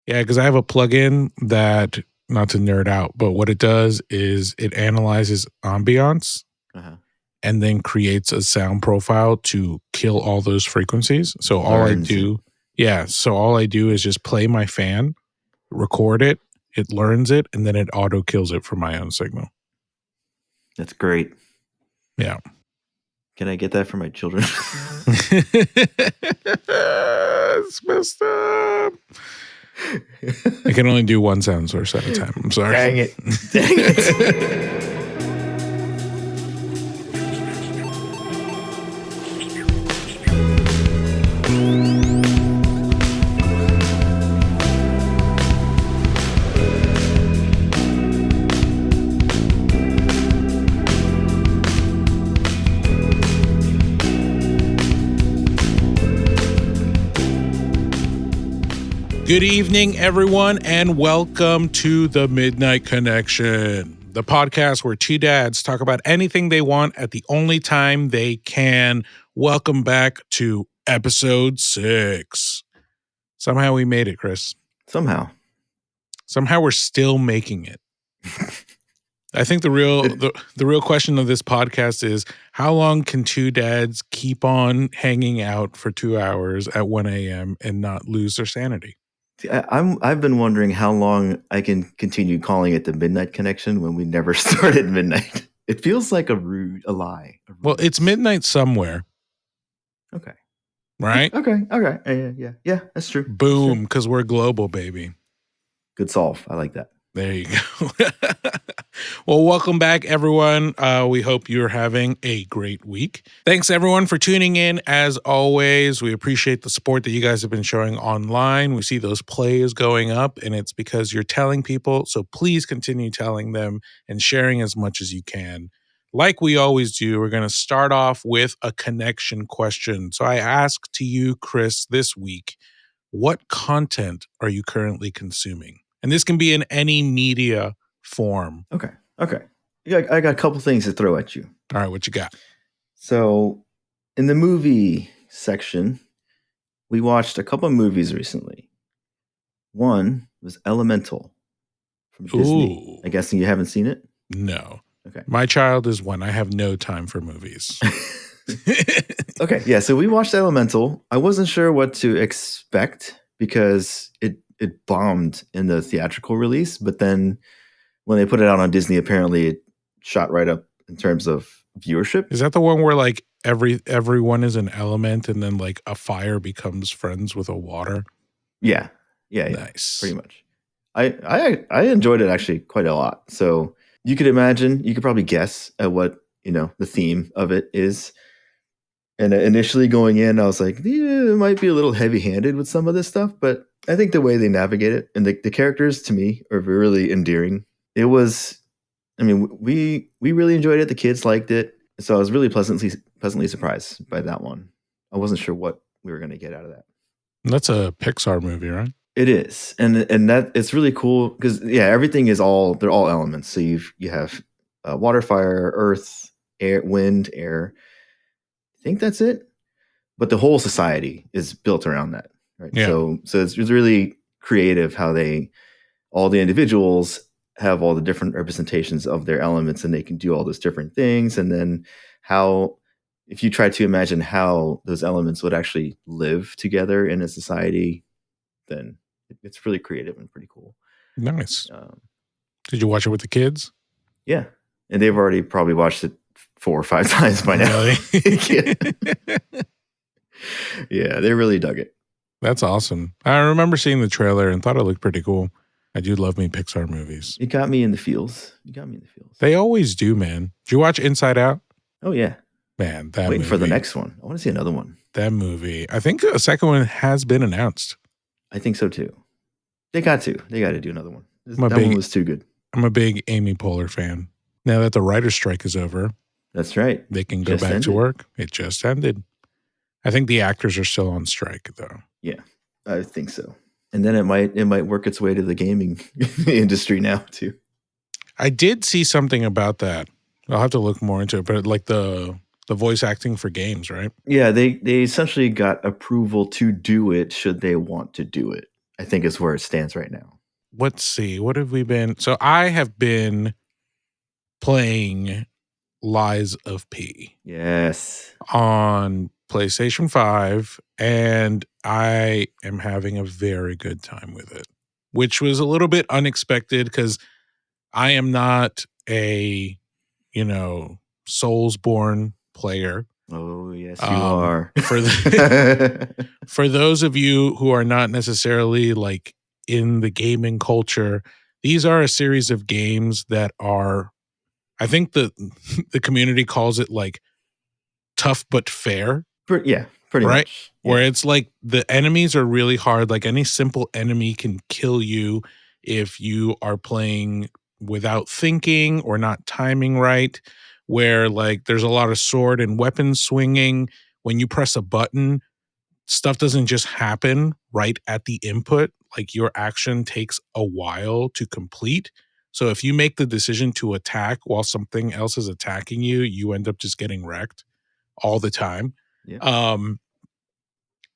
Yeah, because I have a plugin that, not to nerd out, but what it does is it analyzes ambiance and then creates a sound profile to kill all those frequencies. So all I do is just play my fan, record it, it learns it, and then it auto kills it from my own signal. That's great. Yeah. Can I get that for my children? It's messed up. I can only do one sound source at a time. I'm sorry. Dang it. Good evening, everyone, and welcome to The Midnight Connection, the podcast where two dads talk about anything they want at the only time they can. Welcome back to episode 6. Somehow we made it, Chris. Somehow we're still making it. I think the real question of this podcast is, how long can two dads keep on hanging out for 2 hours at 1 a.m. and not lose their sanity? I've been wondering how long I can continue calling it the Midnight Connection when we never started midnight. It feels like a lie. Well, it's midnight somewhere. Okay. Right? Okay. Yeah, that's true. Boom, because we're global, baby. Good solve. I like that. There you go. Well, welcome back, everyone. We hope you're having a great week. Thanks, everyone, for tuning in. As always, we appreciate the support that you guys have been showing online. We see those plays going up, and it's because you're telling people. So please continue telling them and sharing as much as you can. Like we always do, we're going to start off with a connection question. So I ask to you, Chris, this week, what content are you currently consuming? And this can be in any media form. Okay. Yeah, I got a couple things to throw at you. All right, what you got? So, in the movie section, we watched a couple of movies recently. One was Elemental from Disney. I'm guessing you haven't seen it? No. Okay. My child is one. I have no time for movies. Okay, yeah, so we watched Elemental. I wasn't sure what to expect because it bombed in the theatrical release, but then when they put it out on Disney, apparently it shot right up in terms of viewership. Is that the one where like everyone is an element and then like a fire becomes friends with a water? Yeah. Nice. Pretty much. I enjoyed it actually quite a lot. So you could probably guess at what, the theme of it is. And initially going in, I was like, it might be a little heavy-handed with some of this stuff, but I think the way they navigate it and the characters to me are really endearing. It was, we really enjoyed it. The kids liked it. So I was really pleasantly surprised by that one. I wasn't sure what we were going to get out of that. That's a Pixar movie, right? It is. And that it's really cool because, everything they're all elements. So you have water, fire, earth, air, wind, air. I think that's it. But the whole society is built around that. Right. Yeah. So it's really creative how all the individuals have all the different representations of their elements and they can do all those different things. And then if you try to imagine how those elements would actually live together in a society, then it's really creative and pretty cool. Nice. Did you watch it with the kids? Yeah. And they've already probably watched it 4 or 5 times by now. Really? Yeah, they really dug it. That's awesome. I remember seeing the trailer and thought it looked pretty cool. I do love me Pixar movies. It got me in the feels. They always do, man. Did you watch Inside Out? Oh, yeah. Man, that Waiting movie. For the next one. I want to see another one. That movie. I think a second one has been announced. I think so, too. They got to do another one. That one was too good. I'm a big Amy Poehler fan. Now that the writer's strike is over. That's right. They can go back to work. It just ended. I think the actors are still on strike, though. Yeah, I think so. And then it might work its way to the gaming industry now, too. I did see something about that. I'll have to look more into it, but like the voice acting for games, right? Yeah, they essentially got approval to do it should they want to do it. I think is where it stands right now. Let's see. What have we been? So I have been playing Lies of P Yes. on PlayStation 5, and I am having a very good time with it, which was a little bit unexpected because I am not a, Soulsborne player. Oh, yes, you are. For those of you who are not necessarily like in the gaming culture, these are a series of games that are, I think the community calls it like tough but fair, Yeah, pretty right? much. Where Yeah. it's like the enemies are really hard. Like any simple enemy can kill you if you are playing without thinking or not timing right. Where like there's a lot of sword and weapon swinging. When you press a button, stuff doesn't just happen right at the input. Like your action takes a while to complete. So if you make the decision to attack while something else is attacking you, you end up just getting wrecked all the time. Yeah.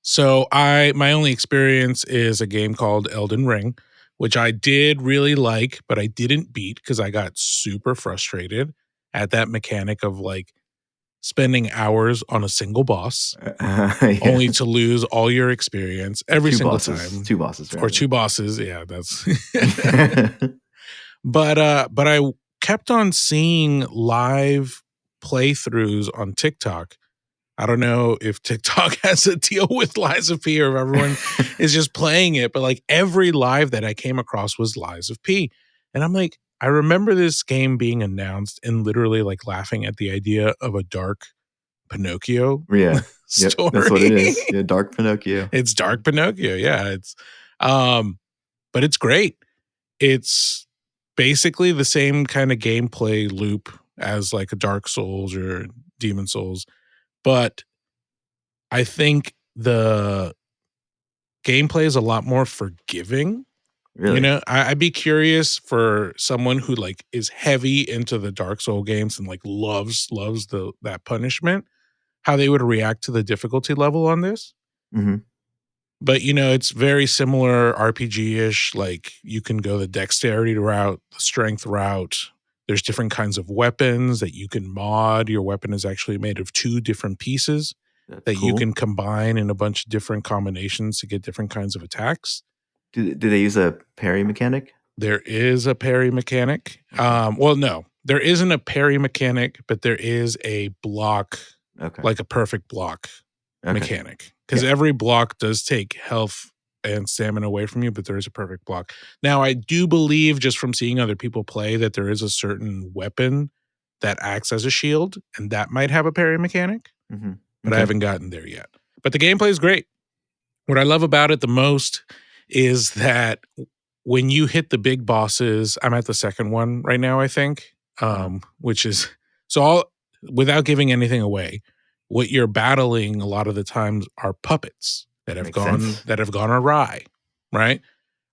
So my only experience is a game called Elden Ring, which I did really like, but I didn't beat because I got super frustrated at that mechanic of like spending hours on a single boss Yeah. only to lose all your experience every single time. Two bosses, Or rather. two bosses. Yeah, that's but I kept on seeing live playthroughs on TikTok. I don't know if TikTok has a deal with Lies of P or if everyone is just playing it, but like every live that I came across was Lies of P. And I'm like, I remember this game being announced and literally like laughing at the idea of a dark Pinocchio Yeah. Yep. story. That's what it is. Yeah, Dark Pinocchio. It's dark Pinocchio. Yeah. But it's great. It's basically the same kind of gameplay loop as like a Dark Souls or Demon Souls, but I think the gameplay is a lot more forgiving. Really? I'd be curious for someone who like is heavy into the Dark Soul games and like loves that punishment, how they would react to the difficulty level on this. Mm-hmm. But it's very similar RPG-ish. Like you can go the dexterity route, the strength route. There's different kinds of weapons that you can mod. Your weapon is actually made of 2 different pieces That's that you cool. can combine in a bunch of different combinations to get different kinds of attacks. Do they use a parry mechanic? There is a parry mechanic. Okay. Well, no, there isn't a parry mechanic, but there is a block, Okay. like a perfect block mechanic. Because Yeah. every block does take health and stamina away from you, but there is a perfect block. Now, I do believe, just from seeing other people play, that there is a certain weapon that acts as a shield, and that might have a parry mechanic, Mm-hmm. but I haven't gotten there yet. But the gameplay is great. What I love about it the most is that when you hit the big bosses, I'm at the second one right now, I think, which is without giving anything away, what you're battling a lot of the times are puppets that have gone awry, right?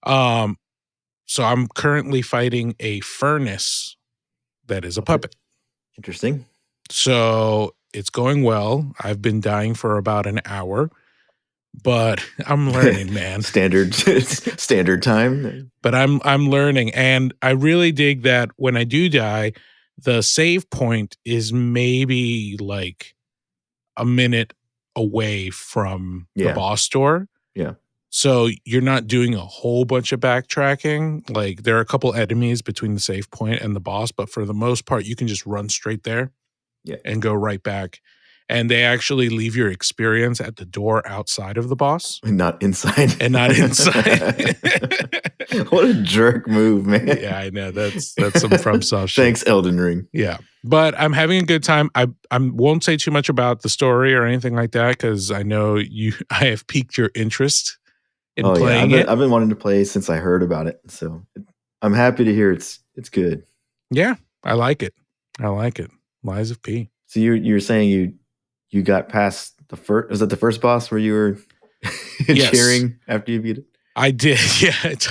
So I'm currently fighting a furnace that is a puppet. Interesting. So it's going well. I've been dying for about an hour, but I'm learning, man. Standard time. But I'm learning, and I really dig that when I do die, the save point is maybe like a minute away from the boss door. Yeah. So you're not doing a whole bunch of backtracking. Like there are a couple enemies between the save point and the boss, but for the most part, you can just run straight there and go right back. And they actually leave your experience at the door outside of the boss. And not inside. What a jerk move, man. Yeah, I know. That's some FromSoft shit. Thanks, Elden Ring. Yeah. But I'm having a good time. I won't say too much about the story or anything like that because I know I have piqued your interest in playing it. I've been wanting to play since I heard about it. So I'm happy to hear it's good. Yeah, I like it. Lies of P. So you're saying you got past the first, was that the first boss where you were cheering after you beat it? I did. Yeah. It's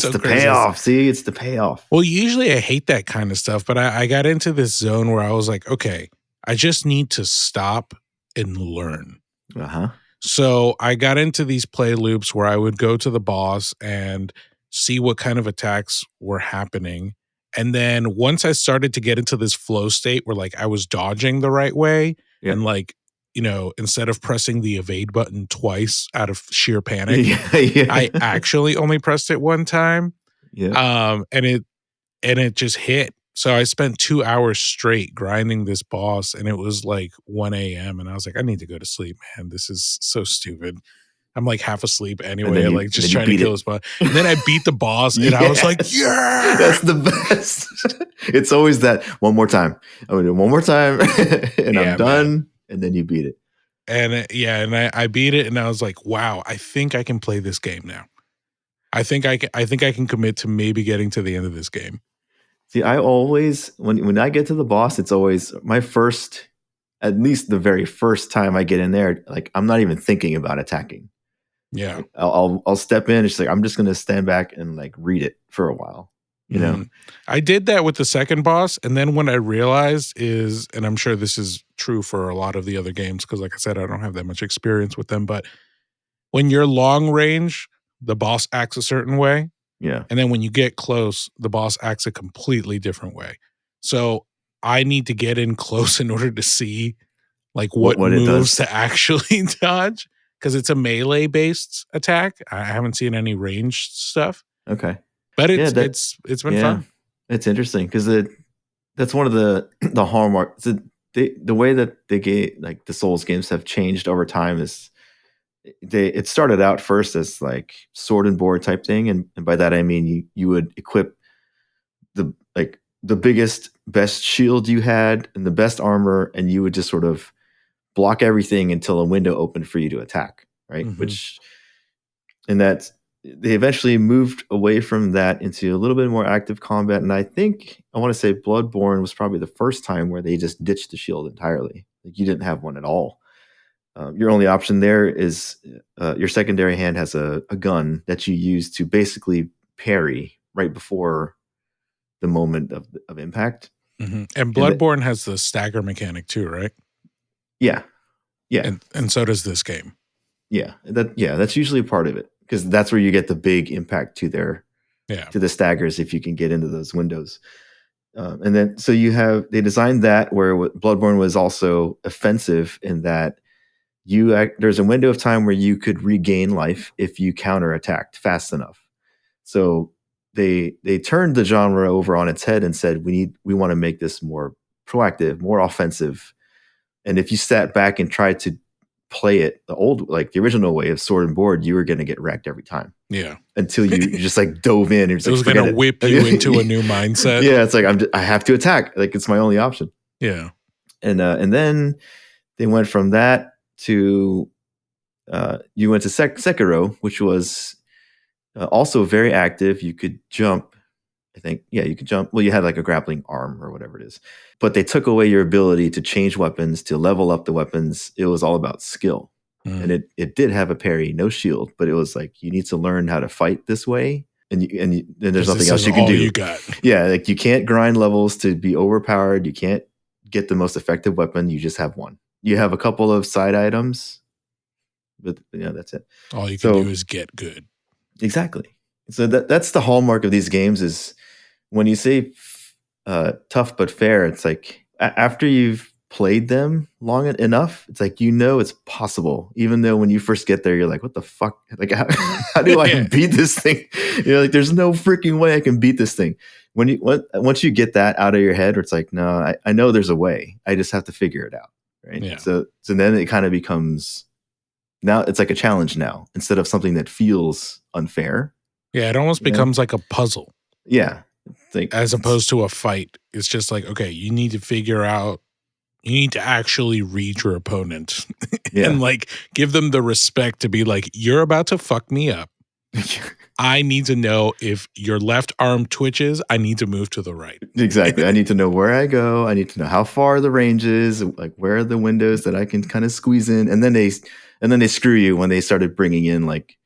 the payoff. See, it's the payoff. Well, usually I hate that kind of stuff, but I got into this zone where I was like, okay, I just need to stop and learn. Uh-huh. So I got into these play loops where I would go to the boss and see what kind of attacks were happening. And then once I started to get into this flow state where like I was dodging the right way Yeah. and like, instead of pressing the evade button twice out of sheer panic, Yeah. I actually only pressed it one time. Yeah. And it just hit. So I spent 2 hours straight grinding this boss, and it was like 1 a.m. And I was like, I need to go to sleep, man. This is so stupid. I'm like half asleep anyway, like just trying to kill this boss. And then I beat the boss, and I was like, yeah, that's the best. It's always that one more time. I'm gonna do it one more time, and I'm done. Man. And then you beat it. And I beat it, and I was like, wow, I think I can play this game now. I think I can commit to maybe getting to the end of this game. See, I always when I get to the boss, it's always my first, at least the very first time I get in there, like I'm not even thinking about attacking. Yeah, like, I'll step in. It's like I'm just gonna stand back and like read it for a while. You know, I did that with the second boss, and then what I realized is, and I'm sure this is true for a lot of the other games, because like I said, I don't have that much experience with them, but when you're long range, the boss acts a certain way. Yeah. And then when you get close, the boss acts a completely different way. So I need to get in close in order to see like what moves to actually dodge, because it's a melee based attack. I haven't seen any ranged stuff. Okay. But it's been fun. It's interesting because that's one of the hallmarks. The way that they get like the Souls games have changed over time is it started out first as like sword and board type thing, and by that I mean you would equip the biggest, best shield you had and the best armor, and you would just sort of block everything until a window opened for you to attack, right? And that's they eventually moved away from that into a little bit more active combat, and I think I want to say Bloodborne was probably the first time where they just ditched the shield entirely. Like you didn't have one at all. Your only option there is your secondary hand has a gun that you use to basically parry right before the moment of impact. And Bloodborne has the stagger mechanic too, right? Yeah. And so does this game. Yeah, that's usually part of it, because that's where you get the big impact to the staggers if you can get into those windows. And then so they designed that where Bloodborne was also offensive in that there's a window of time where you could regain life if you counterattacked fast enough. So they turned the genre over on its head and said we want to make this more proactive, more offensive. And if you sat back and tried to play it the original way of sword and board, you were going to get wrecked every time. Yeah. Until you just like dove in. It was going to whip you into a new mindset. Yeah, it's like I have to attack. Like it's my only option. Yeah. And then they went from that to you went to Sekiro, which was also very active. You could jump. I think, you could jump. Well, you had like a grappling arm or whatever it is. But they took away your ability to change weapons, to level up the weapons. It was all about skill. And it did have a parry, no shield, but it was like you need to learn how to fight this way. And there's nothing else you can do. You got. Yeah, like you can't grind levels to be overpowered. You can't get the most effective weapon. You just have one. You have a couple of side items, but that's it. All you can do is get good. Exactly. So that's the hallmark of these games is when you say tough but fair, it's like after you've played them long enough, it's like it's possible. Even though when you first get there, you're like, what the fuck? Like, how do I beat this thing? You're like, there's no freaking way I can beat this thing. Once you get that out of your head, it's like, no, I know there's a way. I just have to figure it out. Right. Yeah. So then it kind of becomes, now it's like a challenge now instead of something that feels unfair. Yeah. It almost becomes like a puzzle. Yeah. As opposed to a fight. It's just like, okay, you need to actually read your opponent and like give them the respect to be like, you're about to fuck me up. I need to know if your left arm twitches, I need to move to the right. Exactly. I need to know where I go. I need to know how far the range is, like where are the windows that I can kind of squeeze in. And then they screw you when they started bringing in like,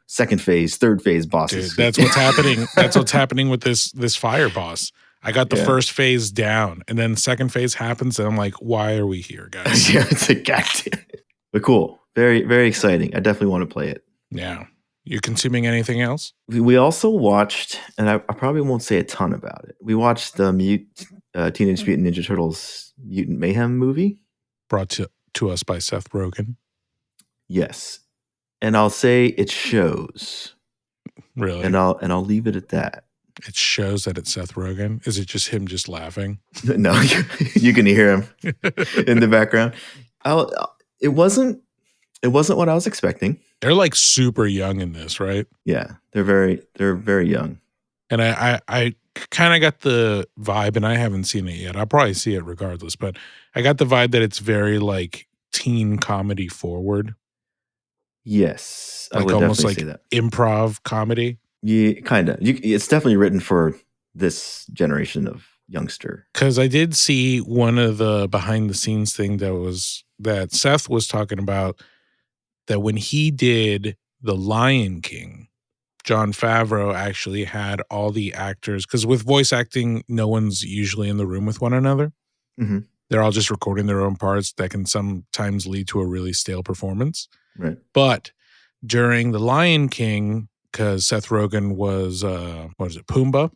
second phase, third phase bosses. Dude, that's what's happening. That's what's happening with this fire boss. I got the first phase down, and then the second phase happens, and I'm like, why are we here, guys? Yeah, it's like, goddamn. But cool. very, very exciting. I definitely want to play it. Yeah. You consuming anything else? We also watched, and I probably won't say a ton about it. We watched the Teenage Mutant Ninja Turtles Mutant Mayhem movie. Brought to us by Seth Rogen. Yes, and I'll say it shows. Really? And I'll leave it at that. It shows that it's Seth Rogen. Is it just him just laughing? No, you can hear him in the background. It wasn't what I was expecting. They're like super young in this, right? Yeah, they're very young. And I kind of got the vibe, and I haven't seen it yet. I'll probably see it regardless, but I got the vibe that it's very like teen comedy forward. Yes, like I would almost definitely like say that. Improv comedy. Yeah, kind of. It's definitely written for this generation of youngster. Because I did see one of the behind the scenes thing that Seth was talking about, that when he did The Lion King, Jon Favreau actually had all the actors, because with voice acting, no one's usually in the room with one another. Mm-hmm. They're all just recording their own parts that can sometimes lead to a really stale performance. Right. But during The Lion King, because Seth Rogen was, Pumbaa?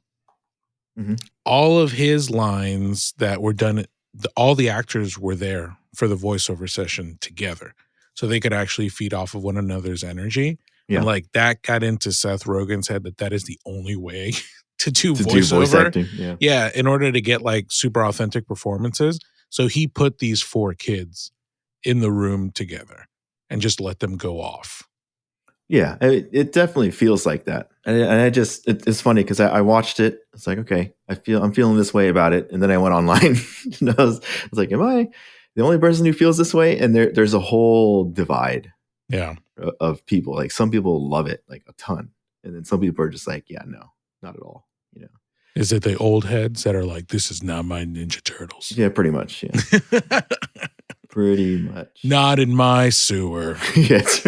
Mm-hmm. All of his lines that were done, all the actors were there for the voiceover session together. So they could actually feed off of one another's energy. Yeah. And like that got into Seth Rogen's head that is the only way to do voice acting. Yeah. Yeah, in order to get like super authentic performances. So he put these 4 kids in the room together and just let them go off. Yeah, it definitely feels like that. And I just, it's funny because I watched it. It's like, okay, I'm feeling this way about it. And then I went online and I was like, am I the only person who feels this way? And there's a whole divide. Yeah. Of people. Like some people love it like a ton. And then some people are just like, yeah, no, not at all. You know. Is it the old heads that are like, this is not my Ninja Turtles? Yeah, pretty much. Yeah. Pretty much. Not in my sewer. Yes.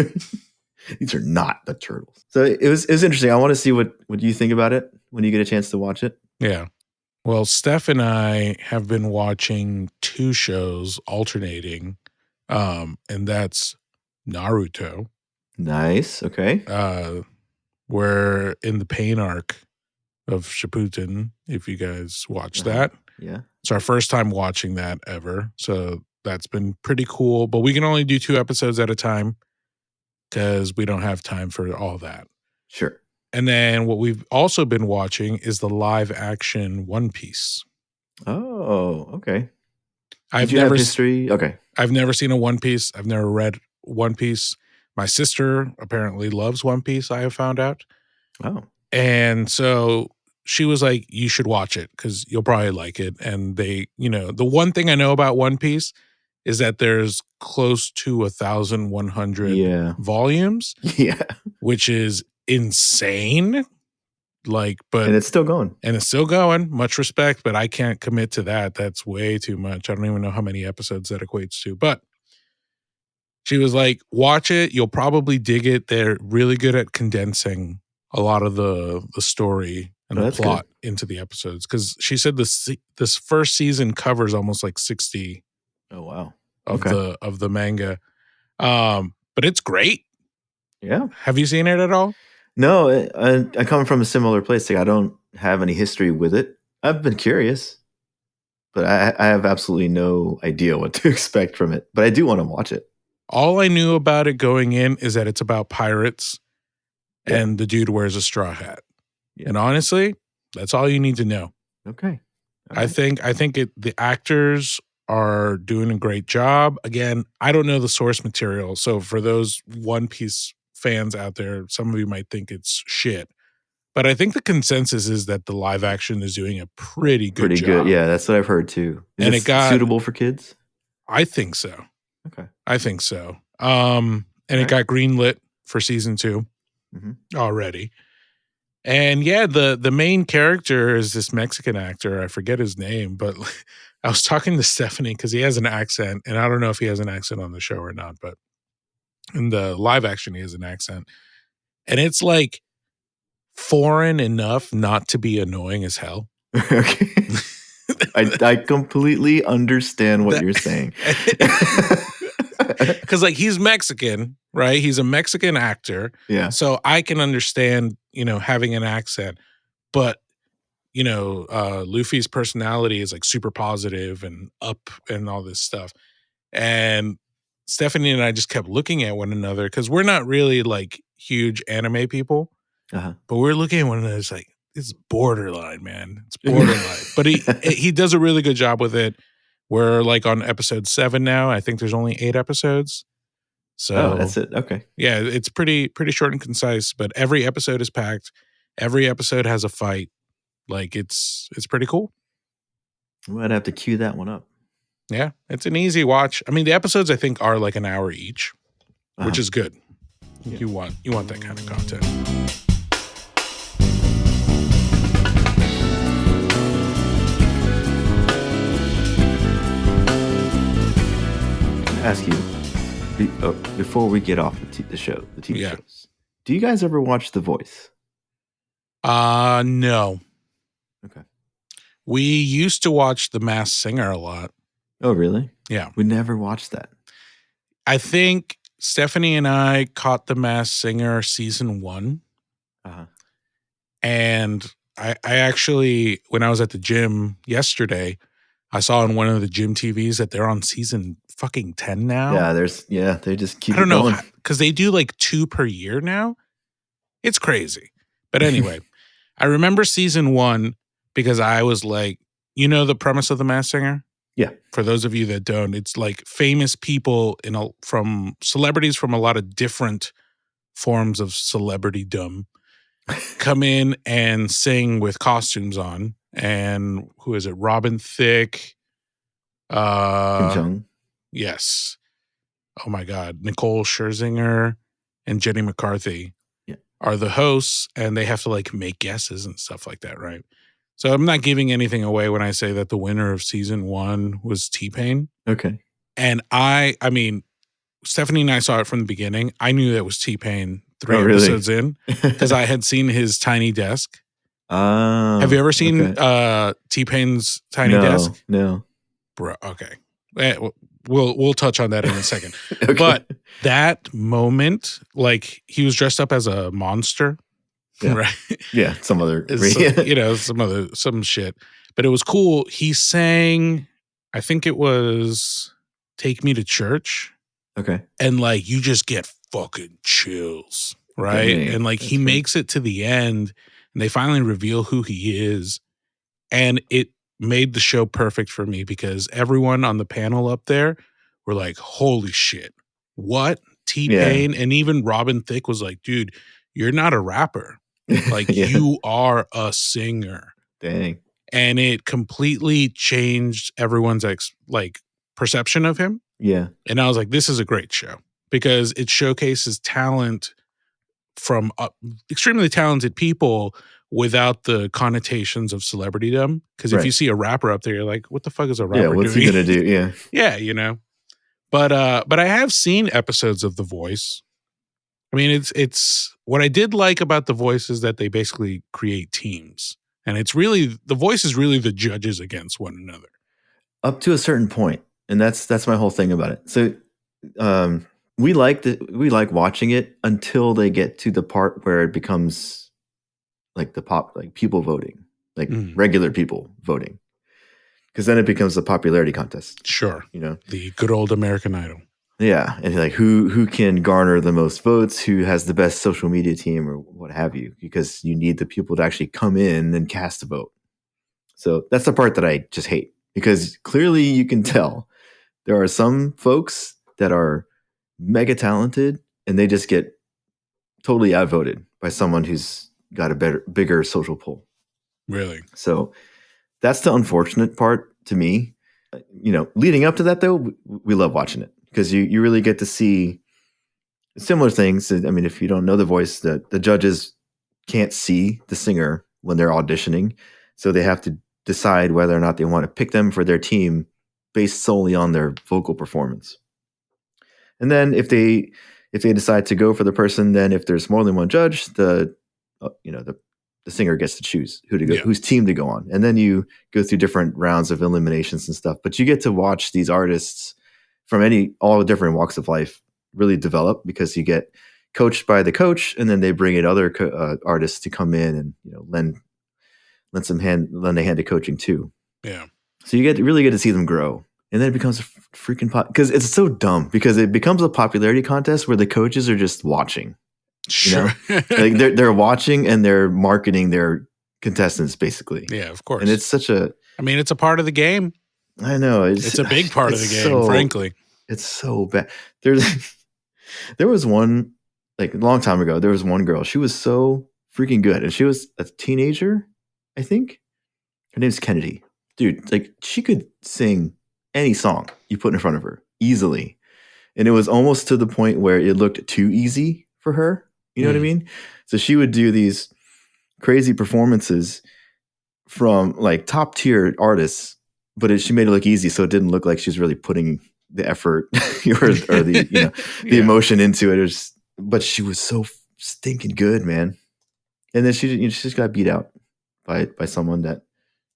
These are not the turtles. So it was interesting. I want to see what you think about it when you get a chance to watch it. Yeah. Well, Steph and I have been watching 2 shows alternating, and that's Naruto. Nice. Okay. We're in the pain arc of Shippuden, if you guys watch that. Yeah. It's our first time watching that ever. So that's been pretty cool. But we can only do 2 episodes at a time because we don't have time for all that. Sure. And then what we've also been watching is the live action One Piece. Oh, okay. I've never history. Okay. I've never seen a One Piece. I've never read One Piece. My sister apparently loves One Piece, I have found out. Oh. And so she was like, you should watch it because you'll probably like it. And they, the one thing I know about One Piece is that there's close to 1,100 volumes. Yeah. Which is insane. And it's still going. And it's still going. Much respect, but I can't commit to that. That's way too much. I don't even know how many episodes that equates to. But she was like, watch it. You'll probably dig it. They're really good at condensing a lot of the story and the plot into the episodes. Because she said this first season covers almost like 60 of the manga. But it's great. Yeah. Have you seen it at all? No, I come from a similar place. Like I don't have any history with it. I've been curious, but I have absolutely no idea what to expect from it. But I do want to watch it. All I knew about it going in is that it's about pirates and the dude wears a straw hat. Yeah. And honestly, that's all you need to know. Okay. Right. I think the actors are doing a great job. Again, I don't know the source material. So for those One Piece fans out there, some of you might think it's shit. But I think the consensus is that the live action is doing a pretty good job. Pretty good. Yeah, that's what I've heard too. Is it suitable for kids? I think so. Okay. I think so. And it got greenlit for season 2 already. And yeah, the main character is this Mexican actor. I forget his name, but I was talking to Stephanie because he has an accent, and I don't know if he has an accent on the show or not, but in the live action, he has an accent. And it's like foreign enough not to be annoying as hell. Okay. I completely understand what you're saying. Because like he's Mexican, right? He's a Mexican actor. Yeah. So I can understand, having an accent. But, Luffy's personality is like super positive and up and all this stuff. And Stephanie and I just kept looking at one another because we're not really like huge anime people, but we're looking at one another. It's like, it's borderline, man. It's borderline. But he does a really good job with it. We're like on episode 7 now. I think there's only 8 episodes. So that's it. Okay. Yeah, it's pretty short and concise, but every episode is packed. Every episode has a fight. Like it's pretty cool. I might have to cue that one up. Yeah, it's an easy watch. I mean, the episodes I think are like an hour each, which is good. Yeah. You want that kind of content. Ask you before we get off the TV shows. Do you guys ever watch The Voice? No. Okay. We used to watch The Masked Singer a lot. Oh, really? Yeah. We never watched that. I think Stephanie and I caught The Masked Singer season 1. And I actually, when I was at the gym yesterday, I saw on one of the gym TVs that they're on season fucking 10 now. Yeah, they just keep I don't going. know, because they do like 2 per year now. It's crazy. But anyway, I remember season 1 because I was like, the premise of The Masked Singer? Yeah. For those of you that don't, it's like famous people from celebrities from a lot of different forms of celebritydom come in and sing with costumes on. And who is it? Robin Thicke. Kim Jong. Yes. Oh my God. Nicole Scherzinger and Jenny McCarthy are the hosts, and they have to like make guesses and stuff like that, right? So I'm not giving anything away when I say that the winner of season 1 was T-Pain. Okay. And I mean, Stephanie and I saw it from the beginning. I knew that was T-Pain 3 really? episodes in because I had seen his tiny desk. Have you ever seen T-Pain's tiny desk? No. Bro, okay. We'll touch on that in a second. Okay. But that moment, like he was dressed up as a monster. Yeah. Right. Yeah. Some shit. But it was cool. He sang, I think it was Take Me to Church. Okay. And like you just get fucking chills. Right. Dang, and like he makes it to the end and they finally reveal who he is. And it made the show perfect for me because everyone on the panel up there were like, holy shit. What? T-Pain? Yeah. And even Robin Thicke was like, dude, you're not a rapper. Like you are a singer. Dang. And it completely changed everyone's perception of him. Yeah. And I was like, this is a great show because it showcases talent from extremely talented people without the connotations of celebritydom. Because if you see a rapper up there, you're like, what the fuck is a rapper doing? What's he gonna do? Yeah. Yeah, But I have seen episodes of The Voice. I mean, it's what I did like about The Voice is that they basically create teams. And it's really, The Voice is really the judges against one another. Up to a certain point. And that's my whole thing about it. So we like watching it until they get to the part where it becomes like people voting, like regular people voting. Because then it becomes a popularity contest. Sure. The good old American Idol. Yeah. And like who can garner the most votes, who has the best social media team or what have you, because you need the people to actually come in and cast a vote. So that's the part that I just hate, because clearly you can tell there are some folks that are mega talented and they just get totally outvoted by someone who's got a bigger social pull. Really? So that's the unfortunate part to me. Leading up to that though, we love watching it because you really get to see similar things. I mean, if you don't know The Voice, the judges can't see the singer when they're auditioning. So they have to decide whether or not they want to pick them for their team based solely on their vocal performance. And then if they decide to go for the person, then if there's more than one judge, the singer gets to choose who to go, whose team to go on. And then you go through different rounds of eliminations and stuff. But you get to watch these artists from all the different walks of life really develop, because you get coached by the coach, and then they bring in other artists to come in and lend a hand to coaching too. Yeah. So you really get to see them grow. And then it becomes a freaking because it's so dumb, because it becomes a popularity contest where the coaches are just watching. Sure. Like they're watching and they're marketing their contestants basically. Yeah, of course. And it's such a, I mean, it's a part of the game. I know. It's a big part of the game, frankly. It's so bad. There was one, like a long time ago, there was one girl. She was so freaking good. And she was a teenager, I think. Her name's Kennedy. Dude, like she could sing any song you put in front of her easily. And it was almost to the point where it looked too easy for her. You know what I mean? So she would do these crazy performances from like top tier artists, but she made it look easy. So it didn't look like she's really putting the effort or the, the emotion into it. But she was so stinking good, man. And then she just got beat out by someone that,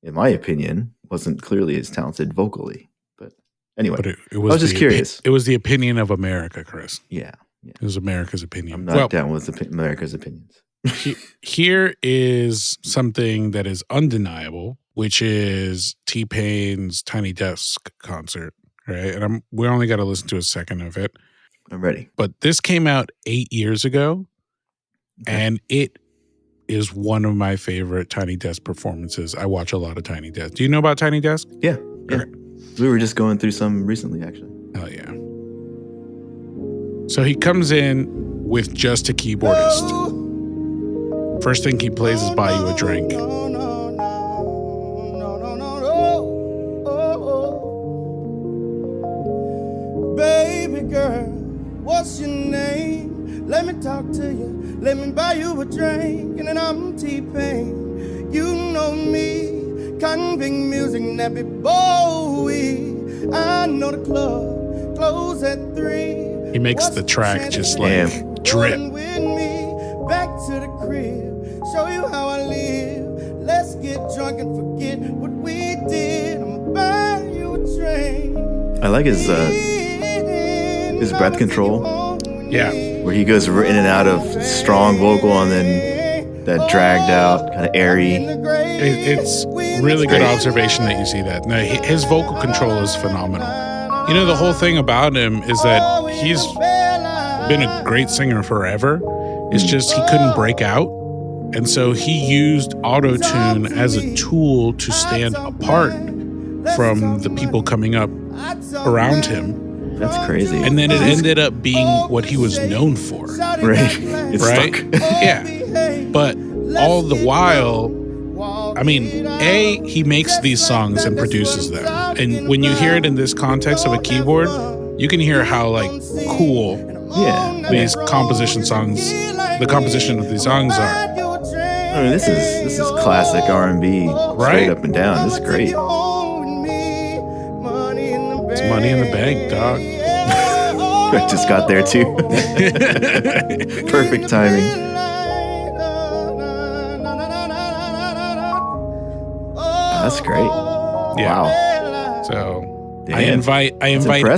in my opinion, wasn't clearly as talented vocally. But anyway, but I was just curious. It was the opinion of America, Chris. Yeah. It was America's opinion. I'm not down with America's opinions. Here is something that is undeniable, which is T-Pain's Tiny Desk concert, right? And we only got to listen to a second of it. I'm ready. But this came out 8 years ago, and it is one of my favorite Tiny Desk performances. I watch a lot of Tiny Desk. Do you know about Tiny Desk? Yeah. Okay. We were just going through some recently, actually. Oh, yeah. So he comes in with just a keyboardist. First thing he plays is Buy You a Drink. Baby girl, what's your name? Let me talk to you. Let me buy you a drink. And then I'm T-Pain. You know me. Convict music, Nappy Bowie. I know the club close at 3. He makes the track just like drip. With me, back to the crib, show you how I live. Let's get drunk and forget what we did. I'm buy you a drink. I like his breath control. Yeah, where he goes in and out of strong vocal and then that dragged out kind of airy. It's really good observation that you see that. No, his vocal control is phenomenal. You know, the whole thing about him is that he's been a great singer forever. It's just he couldn't break out. And so he used auto-tune as a tool to stand apart from the people coming up around him. That's crazy. And then it ended up being what he was known for. Right. It's right? stuck. Yeah. But all the while, I mean, he makes these songs and produces them. And when you hear it in this context of a keyboard, you can hear how like cool these the composition of these songs are. I mean, this is classic R&B, straight up and down. This is great. It's money in the bank, dog. I just got there too. Perfect timing. That's great. Yeah. Wow. So damn. I invite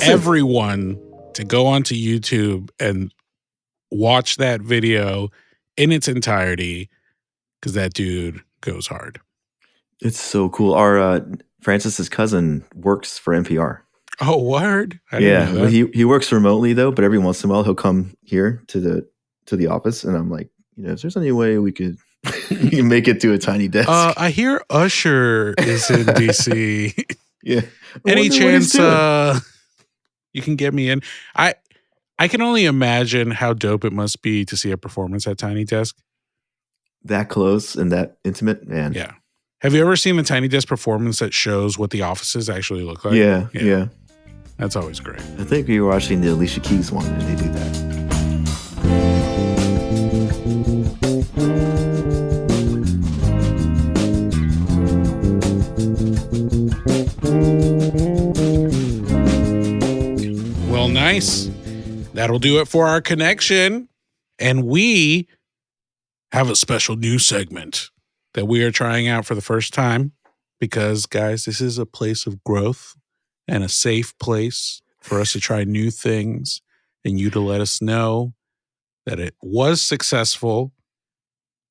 everyone to go onto YouTube and watch that video in its entirety, because that dude goes hard. It's so cool. Our Francis's cousin works for NPR. Oh, word! I didn't know that. He works remotely though, but every once in a while he'll come here to the office, and I'm like, if there's any way we could make it to a Tiny Desk. I hear Usher is in DC. Yeah. Any chance you can get me in? I can only imagine how dope it must be to see a performance at Tiny Desk. That close and that intimate, man. Yeah. Have you ever seen the Tiny Desk performance that shows what the offices actually look like? Yeah. That's always great. I think we were watching the Alicia Keys one and they do that. Well, nice. That'll do it for our connection. And we have a special new segment that we are trying out for the first time because, guys, this is a place of growth and a safe place for us to try new things and you to let us know that it was successful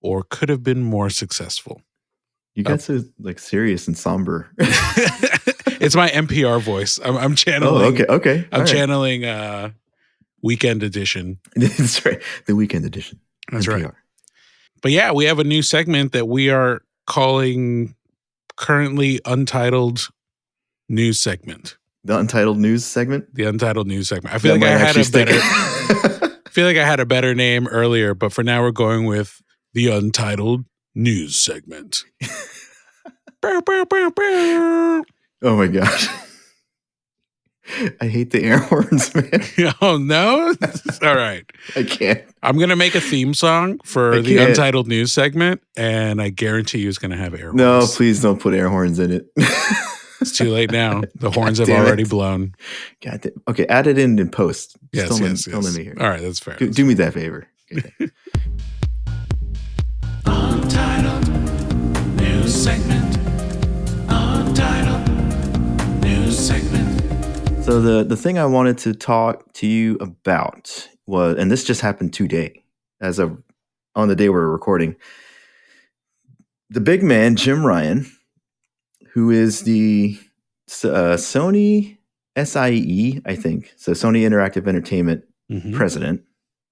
or could have been more successful. You got so like serious and somber. It's my NPR voice. I'm channeling. Oh, okay. I'm channeling Weekend Edition. That's right. The Weekend Edition. That's NPR. right. But yeah, we have a new segment that we are calling currently Untitled News Segment. The Untitled News segment? The Untitled News segment. I feel like I had a better I feel like I had a better name earlier, but for now we're going with the Untitled News Segment. Oh my gosh. I hate the air horns, man. Oh no? All right. I can't. I'm going to make a theme song for the Untitled News segment, and I guarantee you it's going to have air horns. No, please don't put air horns in it. It's too late now. The horns have already blown. God damn. Okay, add it in post. Yes. Don't let me hear it. All right, that's fair. Do me that favor. Okay. Untitled News segment. Untitled News segment. So the thing I wanted to talk to you about was, and this just happened today, on the day we're recording, the big man, Jim Ryan, who is the Sony SIE, I think, so Sony Interactive Entertainment president.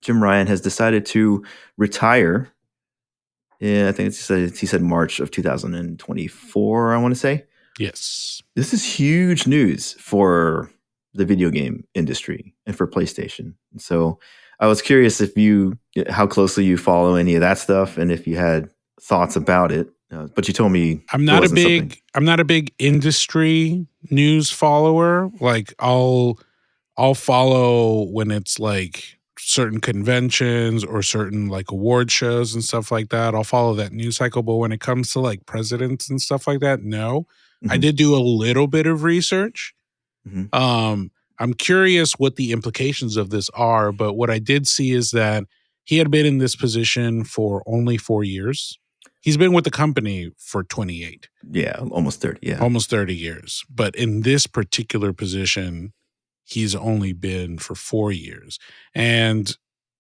Jim Ryan has decided to retire. I think he said March of 2024, I want to say. Yes. This is huge news for the video game industry and for PlayStation. So I was curious how closely you follow any of that stuff and if you had thoughts about it. But you told me I'm not a big industry news follower. Like I'll follow when it's like certain conventions or certain like award shows and stuff like that. I'll follow that news cycle. But when it comes to like presidents and stuff like that, no. I did do a little bit of research. I'm curious what the implications of this are, but what I did see is that he had been in this position for only 4 years. He's been with the company for 28. Yeah, almost 30. Yeah. Almost 30 years. But in this particular position, he's only been for 4 years. And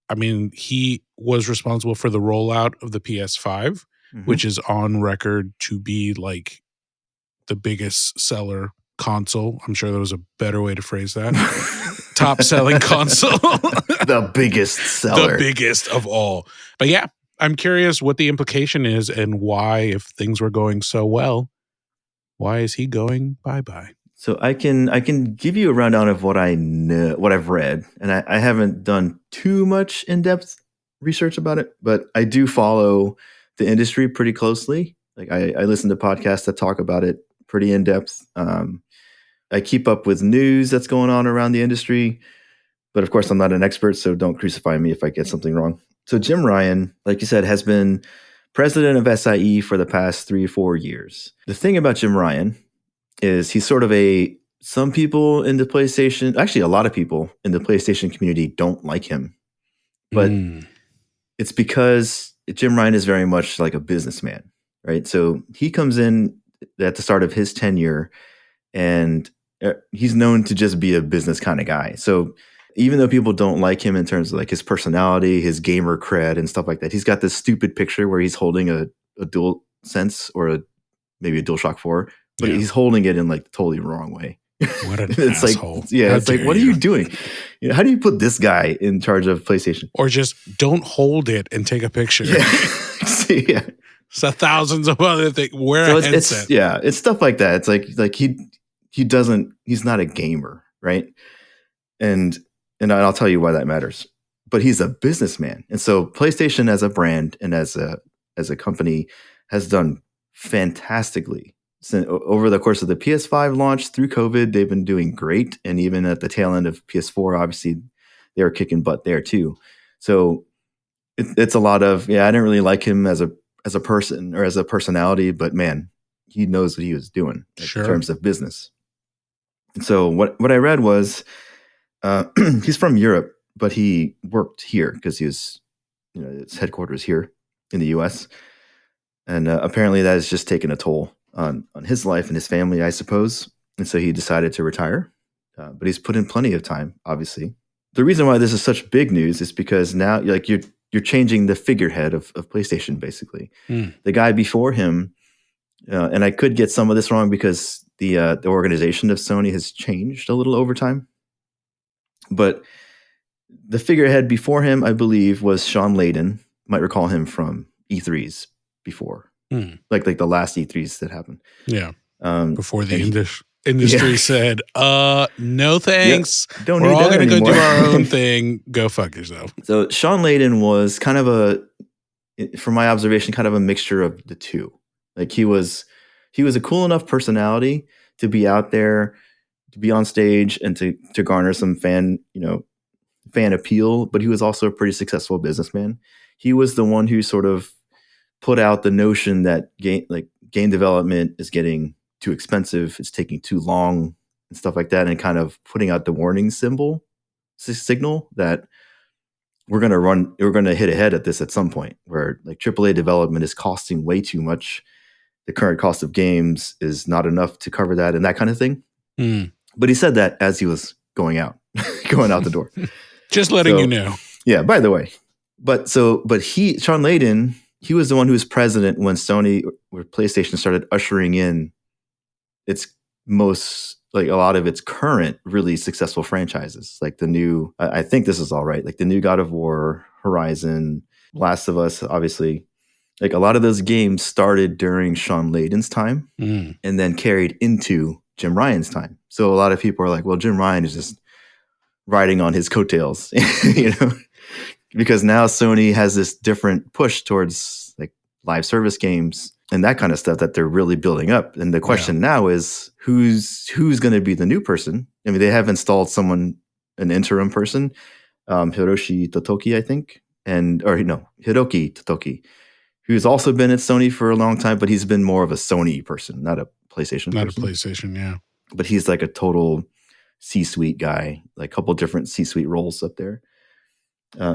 I mean, he was responsible for the rollout of the PS5, which is on record to be like the biggest seller console. I'm sure there was a better way to phrase that. Top selling console. The biggest seller. The biggest of all. But yeah, I'm curious what the implication is and why, if things were going so well, why is he going bye-bye? So I can give you a rundown of what I know, what I've read, and I haven't done too much in-depth research about it, but I do follow the industry pretty closely. Like I listen to podcasts that talk about it pretty in-depth. I keep up with news that's going on around the industry, but of course I'm not an expert, so don't crucify me if I get something wrong. So Jim Ryan, like you said, has been president of SIE for the past 3 or 4 years. The thing about Jim Ryan is he's sort of some people in the PlayStation, actually a lot of people in the PlayStation community don't like him. But it's because Jim Ryan is very much like a businessman, right? So he comes in at the start of his tenure and he's known to just be a business kind of guy. So even though people don't like him in terms of like his personality, his gamer cred and stuff like that, he's got this stupid picture where he's holding a DualSense or maybe a DualShock 4, but he's holding it in like the totally wrong way. What an it's asshole. Like, yeah, it's like, what are you doing? How do you put this guy in charge of PlayStation? Or just don't hold it and take a picture. Yeah. So thousands of other things. Wear a headset. It's stuff like that. It's like he's not a gamer, right? And I'll tell you why that matters. But he's a businessman. And so PlayStation as a brand and as a company has done fantastically. So over the course of the PS5 launch through COVID, they've been doing great. And even at the tail end of PS4, obviously, they were kicking butt there too. So it's a lot of, I didn't really like him as a person or as a personality, but man, he knows what he was doing in terms of business. And so what I read was he's from Europe, but he worked here because he was, his headquarters here in the US. And apparently that has just taken a toll on his life and his family, I suppose. And so he decided to retire. but he's put in plenty of time, obviously. The reason why this is such big news is because now you're changing the figurehead of PlayStation, basically. The guy before him, and I could get some of this wrong because the organization of Sony has changed a little over time. But the figurehead before him, I believe, was Sean Layden. Might recall him from E3s before, like the last E3s that happened. Yeah, before the industry said, "No thanks. Don't We're need all that going to go do anymore." our own thing. Go fuck yourself." So Sean Layden was kind of from my observation, kind of a mixture of the two. Like he was a cool enough personality to be out there, to be on stage, and to garner some fan appeal, but he was also a pretty successful businessman. He was the one who sort of put out the notion that game development is getting too expensive, it's taking too long, and stuff like that, and kind of putting out the warning signal that we're going to hit ahead at this at some point, where like AAA development is costing way too much. The current cost of games is not enough to cover that, and that kind of thing. But he said that as he was going out the door. Just letting you know. Yeah, by the way. But Sean Layden, he was the one who was president when PlayStation started ushering in its a lot of its current really successful franchises. Like the new, I think this is all right, like the new God of War, Horizon, Last of Us, obviously. Like a lot of those games started during Sean Layden's time and then carried into Jim Ryan's time. So a lot of people are like, well, Jim Ryan is just riding on his coattails, because now Sony has this different push towards like live service games and that kind of stuff that they're really building up. And the question now is who's going to be the new person? I mean, they have installed an interim person, Hiroshi Totoki, I think, Hiroki Totoki, who's also been at Sony for a long time, but he's been more of a Sony person, not a PlayStation person. Not a PlayStation, yeah. But he's like a total C-suite guy, like a couple different C-suite roles up there.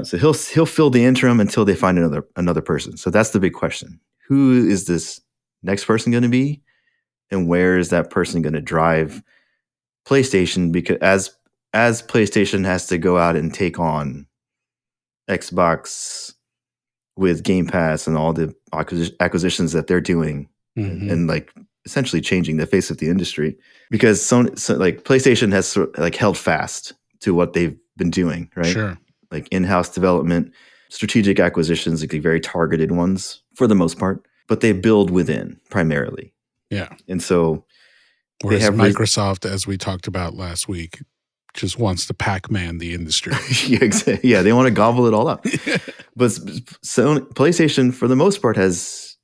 So he'll fill the interim until they find another person. So that's the big question. Who is this next person going to be? And where is that person going to drive PlayStation? Because as PlayStation has to go out and take on Xbox with Game Pass and all the acquisitions that they're doing, and like essentially changing the face of the industry, because PlayStation has held fast to what they've been doing, right? Sure. Like in-house development, strategic acquisitions, like the very targeted ones for the most part, but they build within primarily. Yeah. And so whereas they have Microsoft, as we talked about last week, just wants to Pac-Man the industry. Yeah, they want to gobble it all up. But PlayStation, for the most part, has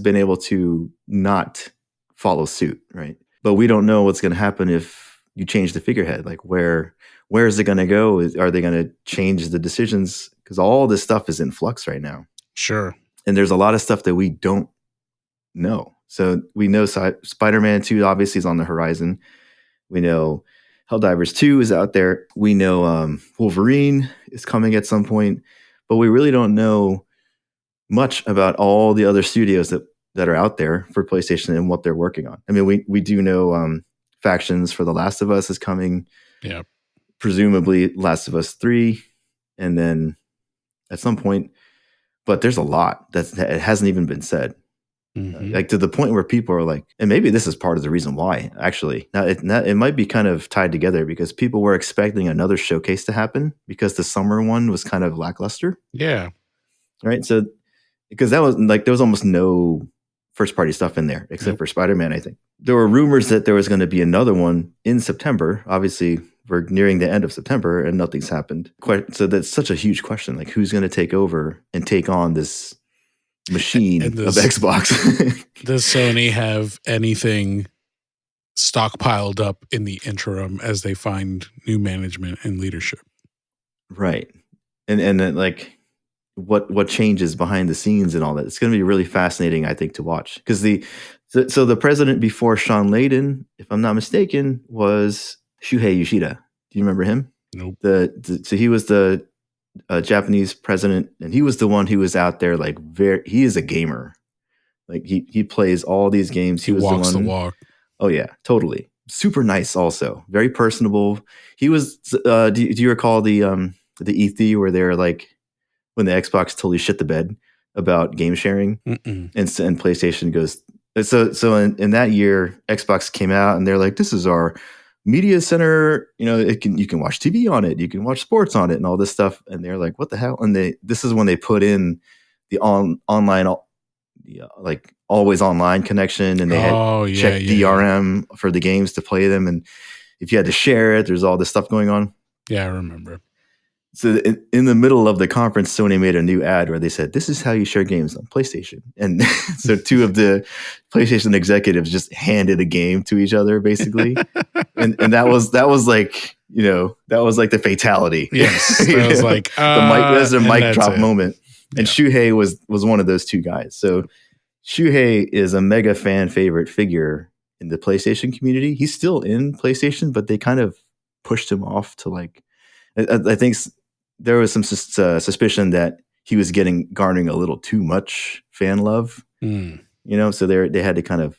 been able to not follow suit, right? But we don't know what's going to happen if you change the figurehead. Like where is it going to go? Are they going to change the decisions? Because all this stuff is in flux right now. Sure. And there's a lot of stuff that we don't know. So we know Spider-Man 2 obviously is on the horizon. We know Helldivers 2 is out there. We know Wolverine is coming at some point. But we really don't know much about all the other studios that are out there for PlayStation and what they're working on. I mean, we do know Factions for The Last of Us is coming. Yeah. Presumably Last of Us 3. And then at some point, but there's a lot that it hasn't even been said. Like to the point where people are like, and maybe this is part of the reason why, actually. Now, it might be kind of tied together because people were expecting another showcase to happen because the summer one was kind of lackluster. Yeah. Right. So, because that was like, there was almost no first party stuff in there except for Spider-Man, I think. There were rumors that there was going to be another one in September. Obviously, we're nearing the end of September and nothing's happened. So that's such a huge question. Like, who's going to take over and take on this machine of Xbox? Does Sony have anything stockpiled up in the interim as they find new management and leadership? Right. And then like what changes behind the scenes and all that. It's going to be really fascinating, I think, to watch. Because so the president before Sean Layden, if I'm not mistaken, was Shuhei Yoshida. Do you remember him? Nope. So he was the Japanese president, and he was the one who was out there like he is a gamer. Like he plays all these games. He walks the walk. Oh yeah, totally. super nice, also very personable. He was. Do you recall the E3 where they're like when the Xbox totally shit the bed about game sharing, and PlayStation goes. So in that year, Xbox came out and they're like, "This is our media center. You can watch TV on it, you can watch sports on it, and all this stuff." And they're like, "What the hell?" And this is when they put in the online, like always online connection, and they had checked DRM for the games to play them, and if you had to share it, there's all this stuff going on. Yeah, I remember. So in the middle of the conference, Sony made a new ad where they said, "This is how you share games on PlayStation." And so two of the PlayStation executives just handed a game to each other, basically. and that was like, that was like the fatality. Yes. That was like there's a mic drop moment. And Yeah. Shuhei was one of those two guys. So Shuhei is a mega fan favorite figure in the PlayStation community. He's still in PlayStation, but they kind of pushed him off to like, I think there was some suspicion that he was garnering a little too much fan love, so they had to kind of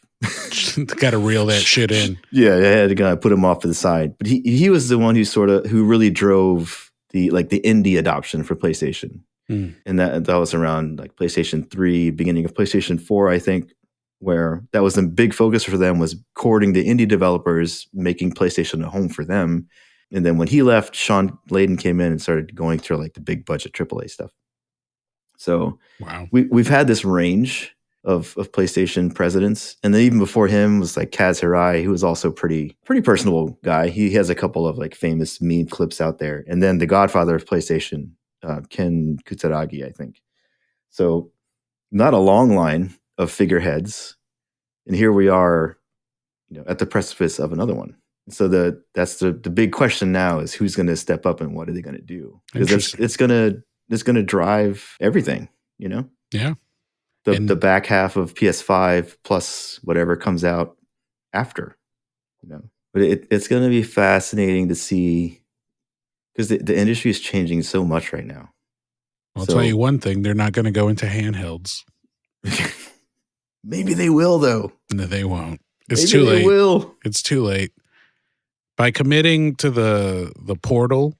got to reel that shit in. Yeah, they had to kind of put him off to the side. But he was the one who really drove the indie adoption for PlayStation. And that was around like PlayStation 3, beginning of PlayStation 4, I think, where that was a big focus for them, was courting the indie developers, making PlayStation a home for them. And then when he left, Sean Layden came in and started going through like the big budget AAA stuff. So wow, we've had this range of PlayStation presidents, and then even before him was like Kaz Hirai, who was also pretty personable guy. He has a couple of like famous meme clips out there, and then the godfather of PlayStation, Ken Kutaragi, I think. So not a long line of figureheads, and here we are, at the precipice of another one. So that's the big question now is who's going to step up and what are they going to do? Because it's going to drive everything, Yeah. The back half of PS5 plus whatever comes out after, But it's going to be fascinating to see, because the industry is changing so much right now. I'll tell you one thing: they're not going to go into handhelds. Maybe they will, though. No, they won't. It's too late. They will. It's too late. By committing to the portal,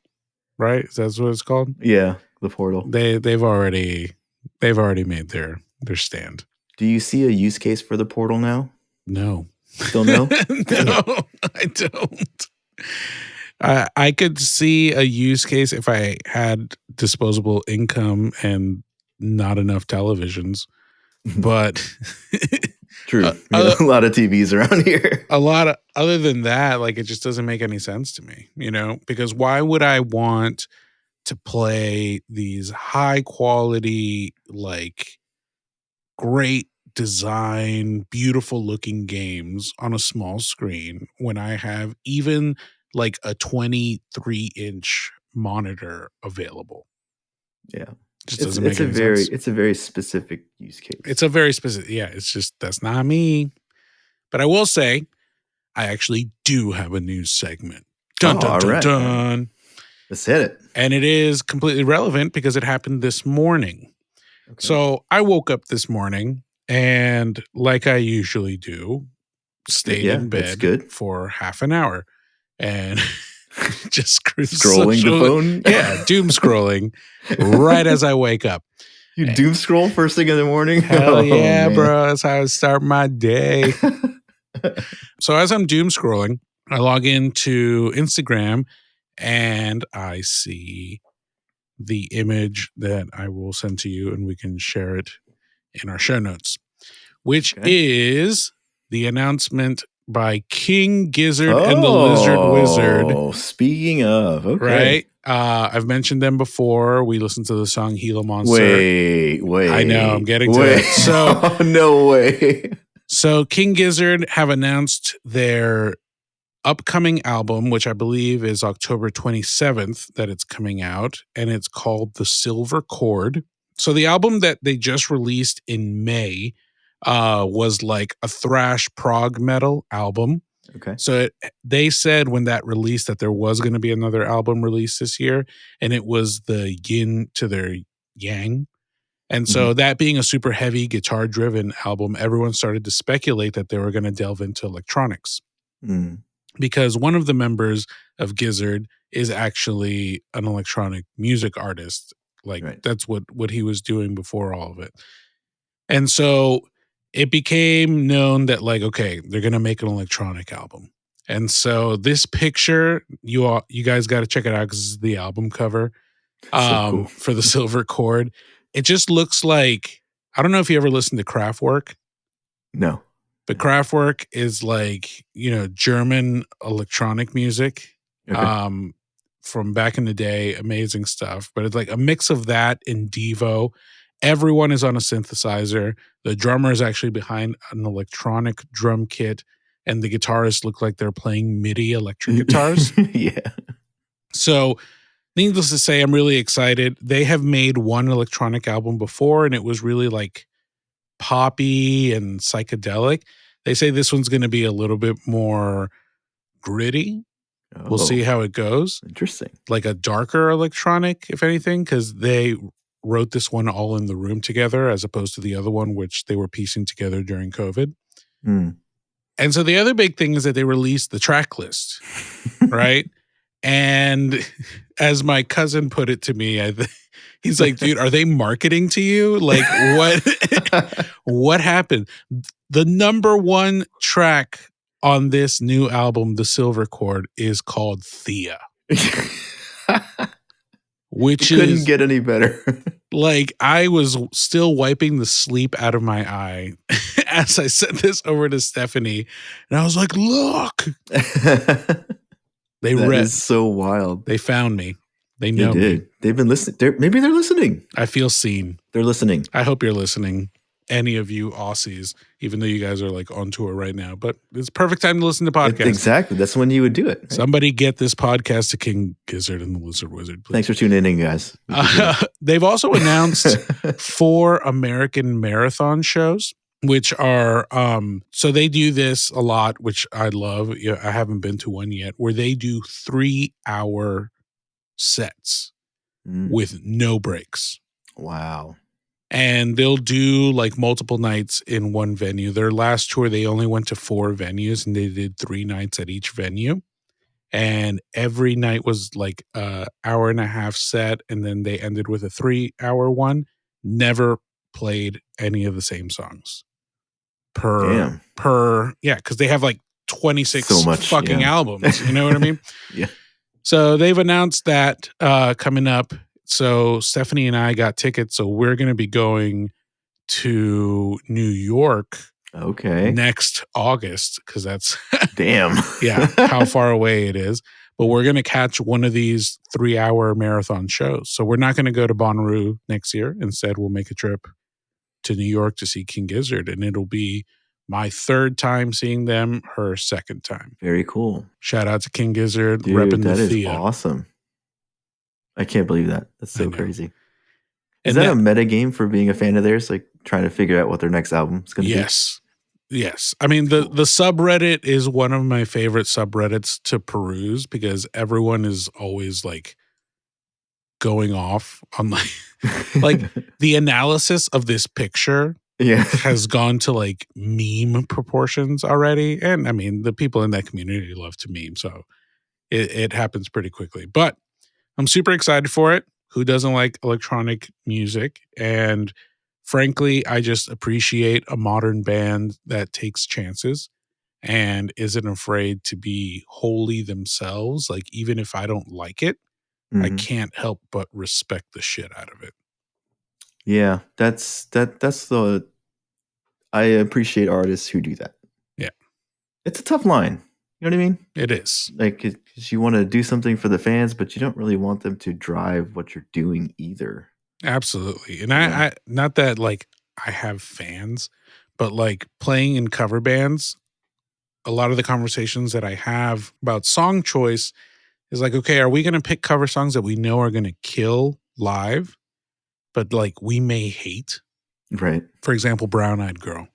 right? That's what it's called. Yeah, the portal. They've already made their stand. Do you see a use case for the portal now? No. Still no? No, I don't. I could see a use case if I had disposable income and not enough televisions, but true. A lot of TVs around here. Other than that, like, it just doesn't make any sense to me, because why would I want to play these high quality, like great design, beautiful looking games on a small screen when I have even like a 23-inch monitor available? Yeah. Just doesn't make any sense. It's a very specific use case. It's a very specific, it's just, that's not me. But I will say, I actually do have a news segment. Dun, dun, dun, right. dun. Let's hit it. And it is completely relevant because it happened this morning. Okay. So I woke up this morning and, like I usually do, stayed in bed for half an hour and just scrolling the phone. Yeah, doom scrolling right as I wake up. You doom scroll first thing in the morning? Hell yeah, bro. That's how I start my day. So as I'm doom scrolling, I log into Instagram and I see the image that I will send to you, and we can share it in our show notes, which is the announcement by King Gizzard and the Lizard Wizard. Oh, speaking of, okay. Right? I've mentioned them before. We listened to the song Gila Monster. Wait. I know, I'm getting to it. So, no way. So King Gizzard have announced their upcoming album, which I believe is October 27th that it's coming out, and it's called The Silver Chord. So the album that they just released in May was like a thrash prog metal album. Okay. So they said when that released that there was going to be another album released this year, and it was the yin to their yang. And so that being a super heavy guitar-driven album, everyone started to speculate that they were going to delve into electronics. because one of the members of Gizzard is actually an electronic music artist. Like Right. that's what he was doing before all of it. And so it became known that like, okay, they're going to make an electronic album. And so this picture, you guys got to check it out because it's the album cover So cool. for the Silver Chord. It just looks like, I don't know if you ever listened to Kraftwerk, No. but Kraftwerk is like, German electronic music. Okay. From back in the day, amazing stuff. But it's like a mix of that and Devo. Everyone is on a synthesizer. The drummer is actually behind an electronic drum kit, and the guitarists look like they're playing MIDI electric guitars. Yeah. So, needless to say, I'm really excited. They have made one electronic album before, and it was really like poppy and psychedelic. They say this one's going to be a little bit more gritty. We'll see how it goes. Interesting. Like a darker electronic, if anything, because they wrote this one all in the room together as opposed to the other one, which they were piecing together during COVID. Mm. And so the other big thing is that they released the track list, right? And as my cousin put it to me, he's like, dude, are they marketing to you? Like what happened? The number one track on this new album, The Silver Chord, is called Thea. Which couldn't get any better. Like, I was still wiping the sleep out of my eye as I sent this over to Stephanie. And I was like, look. That is so wild. They found me. They know me. They've been listening. Maybe they're listening. I feel seen. They're listening. I hope you're listening. Any of you Aussies, even though you guys are like on tour right now, but it's perfect time to listen to podcasts. Exactly. That's when you would do it. Right? Somebody get this podcast to King Gizzard and the Lizard Wizard, please. Thanks for tuning in, guys. They've also announced 4 American marathon shows, which are, so they do this a lot, which I love. I haven't been to one yet, where they do 3-hour sets with no breaks. Wow. And they'll do like multiple nights in one venue. Their last tour, they only went to 4 venues and they did 3 nights at each venue. And every night was like a 1.5-hour set. And then they ended with a 3-hour one. Never played any of the same songs per, because they have like 26 fucking albums. You know what I mean? Yeah. So they've announced that coming up. So Stephanie and I got tickets. So we're going to be going to New York next August because that's damn. Yeah, how far away it is. But we're going to catch one of these 3-hour marathon shows. So we're not going to go to Bonnaroo next year. Instead, we'll make a trip to New York to see King Gizzard. And it'll be my 3rd time seeing them, her 2nd time. Very cool. Shout out to King Gizzard. Dude, repping that the is Thea. Awesome. I can't believe that. That's so crazy. Is that a meta game for being a fan of theirs? Like trying to figure out what their next album is going to be? Yes. I mean, the subreddit is one of my favorite subreddits to peruse because everyone is always like going off on like the analysis of this picture has gone to like meme proportions already. And I mean, the people in that community love to meme. So it happens pretty quickly. But I'm super excited for it. Who doesn't like electronic music? And frankly, I just appreciate a modern band that takes chances and isn't afraid to be wholly themselves. Like, even if I don't like it, I can't help but respect the shit out of it. Yeah, that's the. I appreciate artists who do that. Yeah. It's a tough line. You know what I mean? It is. Like, because you want to do something for the fans, but you don't really want them to drive what you're doing either. Absolutely. And I not that like I have fans, but like playing in cover bands, a lot of the conversations that I have about song choice is like, okay, are we going to pick cover songs that we know are going to kill live, but like we may hate? Right. For example, Brown Eyed Girl.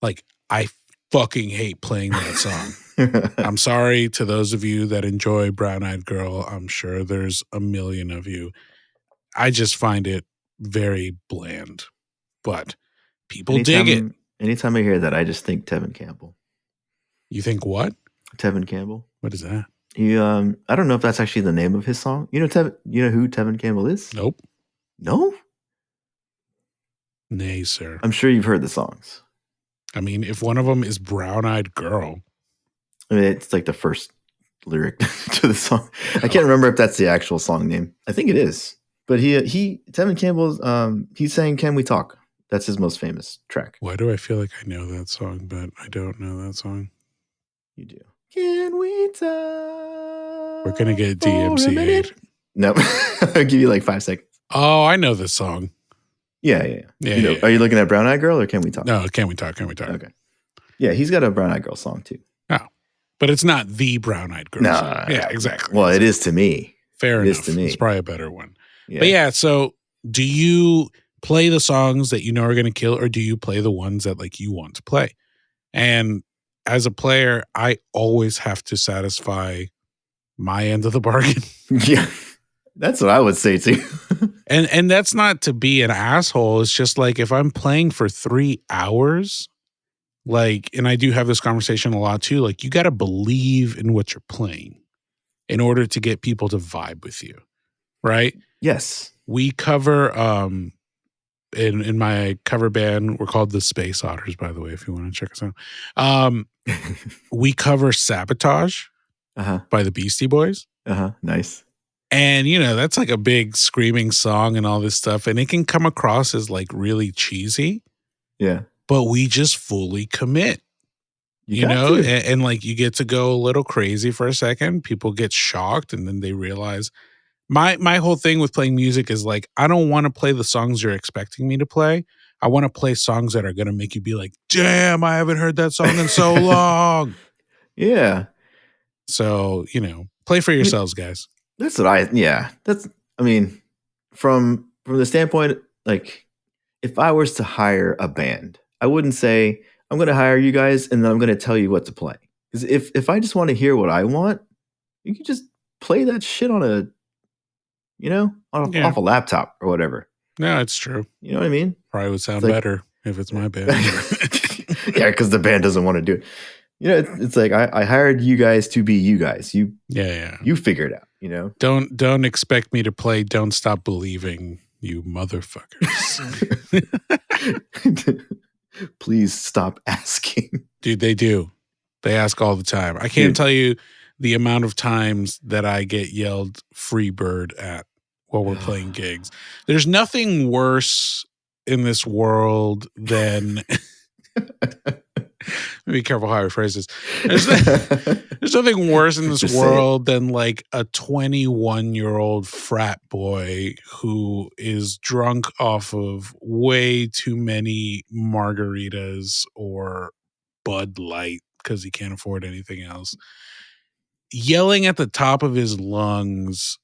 Like, I fucking hate playing that song. I'm sorry to those of you that enjoy Brown Eyed Girl. I'm sure there's a million of you. I just find it very bland, but people dig it. Anytime I hear that, I just think Tevin Campbell. You think what? Tevin Campbell. What is that? He, I don't know if that's actually the name of his song. You know who Tevin Campbell is? Nope. No? Nay, sir. I'm sure you've heard the songs. I mean, if one of them is Brown Eyed Girl. I mean, it's like the first lyric to the song. I can't remember if that's the actual song name. I think it is. But Tevin Campbell's, he sang Can We Talk? That's his most famous track. Why do I feel like I know that song, but I don't know that song? You do. Can we talk? We're going to get DMCA'd. No, I'll give you like 5 seconds. Oh, I know this song. Yeah. Are you looking at Brown Eyed Girl or Can We Talk? No, Can We Talk? Can We Talk? Okay. Yeah, he's got a Brown Eyed Girl song too. Oh, but it's not the Brown Eyed Girl song. Yeah, exactly. Well, it is to me. Fair enough. To me. It's probably a better one. Yeah. But yeah, so do you play the songs that you know are going to kill, or do you play the ones that like you want to play? And as a player, I always have to satisfy my end of the bargain. Yeah, that's what I would say too. And that's not to be an asshole. It's just like if I'm playing for 3 hours, like, and I do have this conversation a lot too, like you got to believe in what you're playing in order to get people to vibe with you, right? Yes. We cover, in my cover band, we're called the Space Otters, by the way, if you want to check us out. We cover Sabotage by the Beastie Boys. Nice. And, you know, that's like a big screaming song and all this stuff. And it can come across as like really cheesy. Yeah. But we just fully commit, you know, and like you get to go a little crazy for a second. People get shocked and then they realize my whole thing with playing music is like, I don't want to play the songs you're expecting me to play. I want to play songs that are going to make you be like, damn, I haven't heard that song in so long. Yeah. So, you know, play for yourselves, guys. That's what I mean, from the standpoint, like if I was to hire a band, I wouldn't say I'm going to hire you guys and then I'm going to tell you what to play. Because if I just want to hear what I want, you can just play that shit on off a laptop or whatever. No, it's true. You know what I mean? Probably would sound better if it's my band. Yeah, because the band doesn't want to do it. You know, it's like I hired you guys to be you guys. You figure it out. You know, don't expect me to play "Don't Stop Believing," you motherfuckers. Please stop asking, dude. They do. They ask all the time. I can't tell you the amount of times that I get yelled "free bird" at while we're playing gigs. There's nothing worse in this world than. Be careful how I phrase this. There's nothing worse in this world than like a 21-year-old frat boy who is drunk off of way too many margaritas or Bud Light because he can't afford anything else, yelling at the top of his lungs,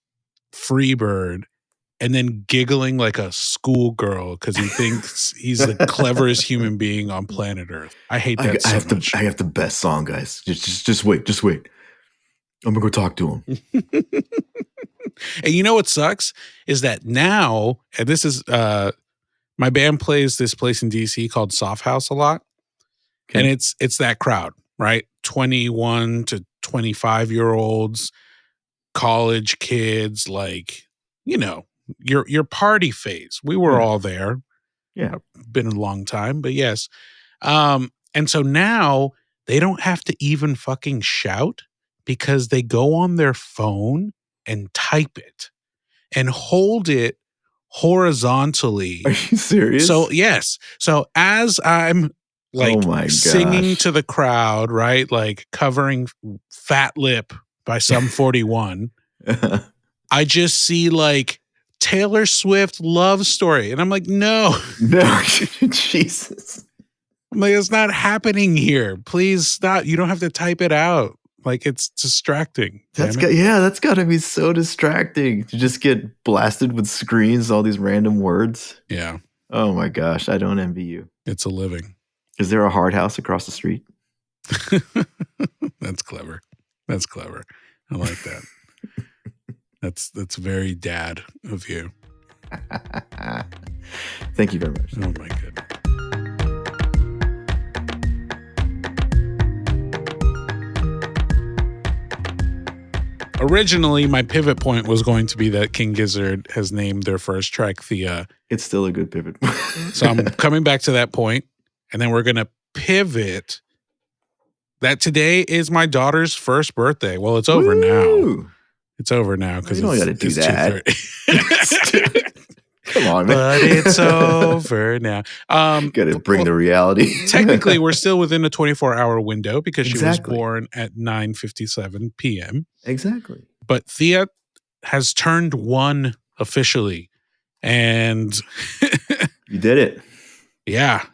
"Freebird," and then giggling like a schoolgirl because he thinks he's the cleverest human being on planet Earth. I hate that so much. I have the best song, guys. Just wait. I'm gonna go talk to him. And you know what sucks is that now, and this is my band plays this place in DC called Soft House a lot, and it's that crowd, right? 21 to 25-year-olds, college kids, like, you know. Your party phase. We were all there. Yeah. Been a long time, but yes. And so now they don't have to even fucking shout because they go on their phone and type it and hold it horizontally. Are you serious? So yes. So as I'm like singing to the crowd, right? Like covering Fat Lip by Sum 41, I just see like Taylor Swift Love Story. And I'm like, no, Jesus. I'm like, it's not happening here. Please stop. You don't have to type it out. Like, it's distracting. That's got to be so distracting to just get blasted with screens, all these random words. Yeah. Oh my gosh. I don't envy you. It's a living. Is there a hard house across the street? That's clever. I like that. That's very dad of you. Thank you very much. Oh my goodness. Originally, my pivot point was going to be that King Gizzard has named their first track Thea. It's still a good pivot. So I'm coming back to that point, and then we're going to pivot that today is my daughter's first birthday. Well, it's over now. It's over now because you don't got to do that. 2:30. Come on, man. But it's over now. Got to bring the reality. Technically, we're still within a 24-hour window because she was born at 9:57 p.m. Exactly. But Thea has turned 1 officially. And you did it. Yeah.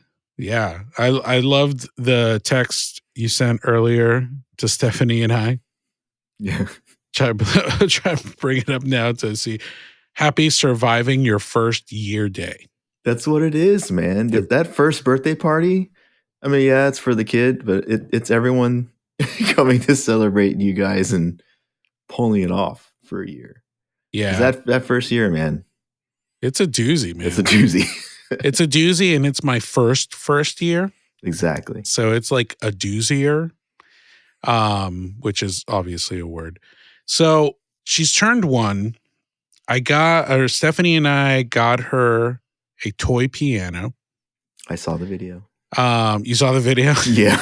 I loved the text you sent earlier to Stephanie and I. Yeah. Try to bring it up now to see. Happy surviving your first year day. That's what it is, man. That first birthday party, I mean, yeah, it's for the kid, but it's everyone coming to celebrate you guys and pulling it off for a year. Yeah. That first year, man. It's a doozy, man. It's a doozy. It's a doozy, and it's my first year. Exactly. So it's like a doozier, which is obviously a word. So she's turned 1. Stephanie and I got her a toy piano. I saw the video. You saw the video? Yeah.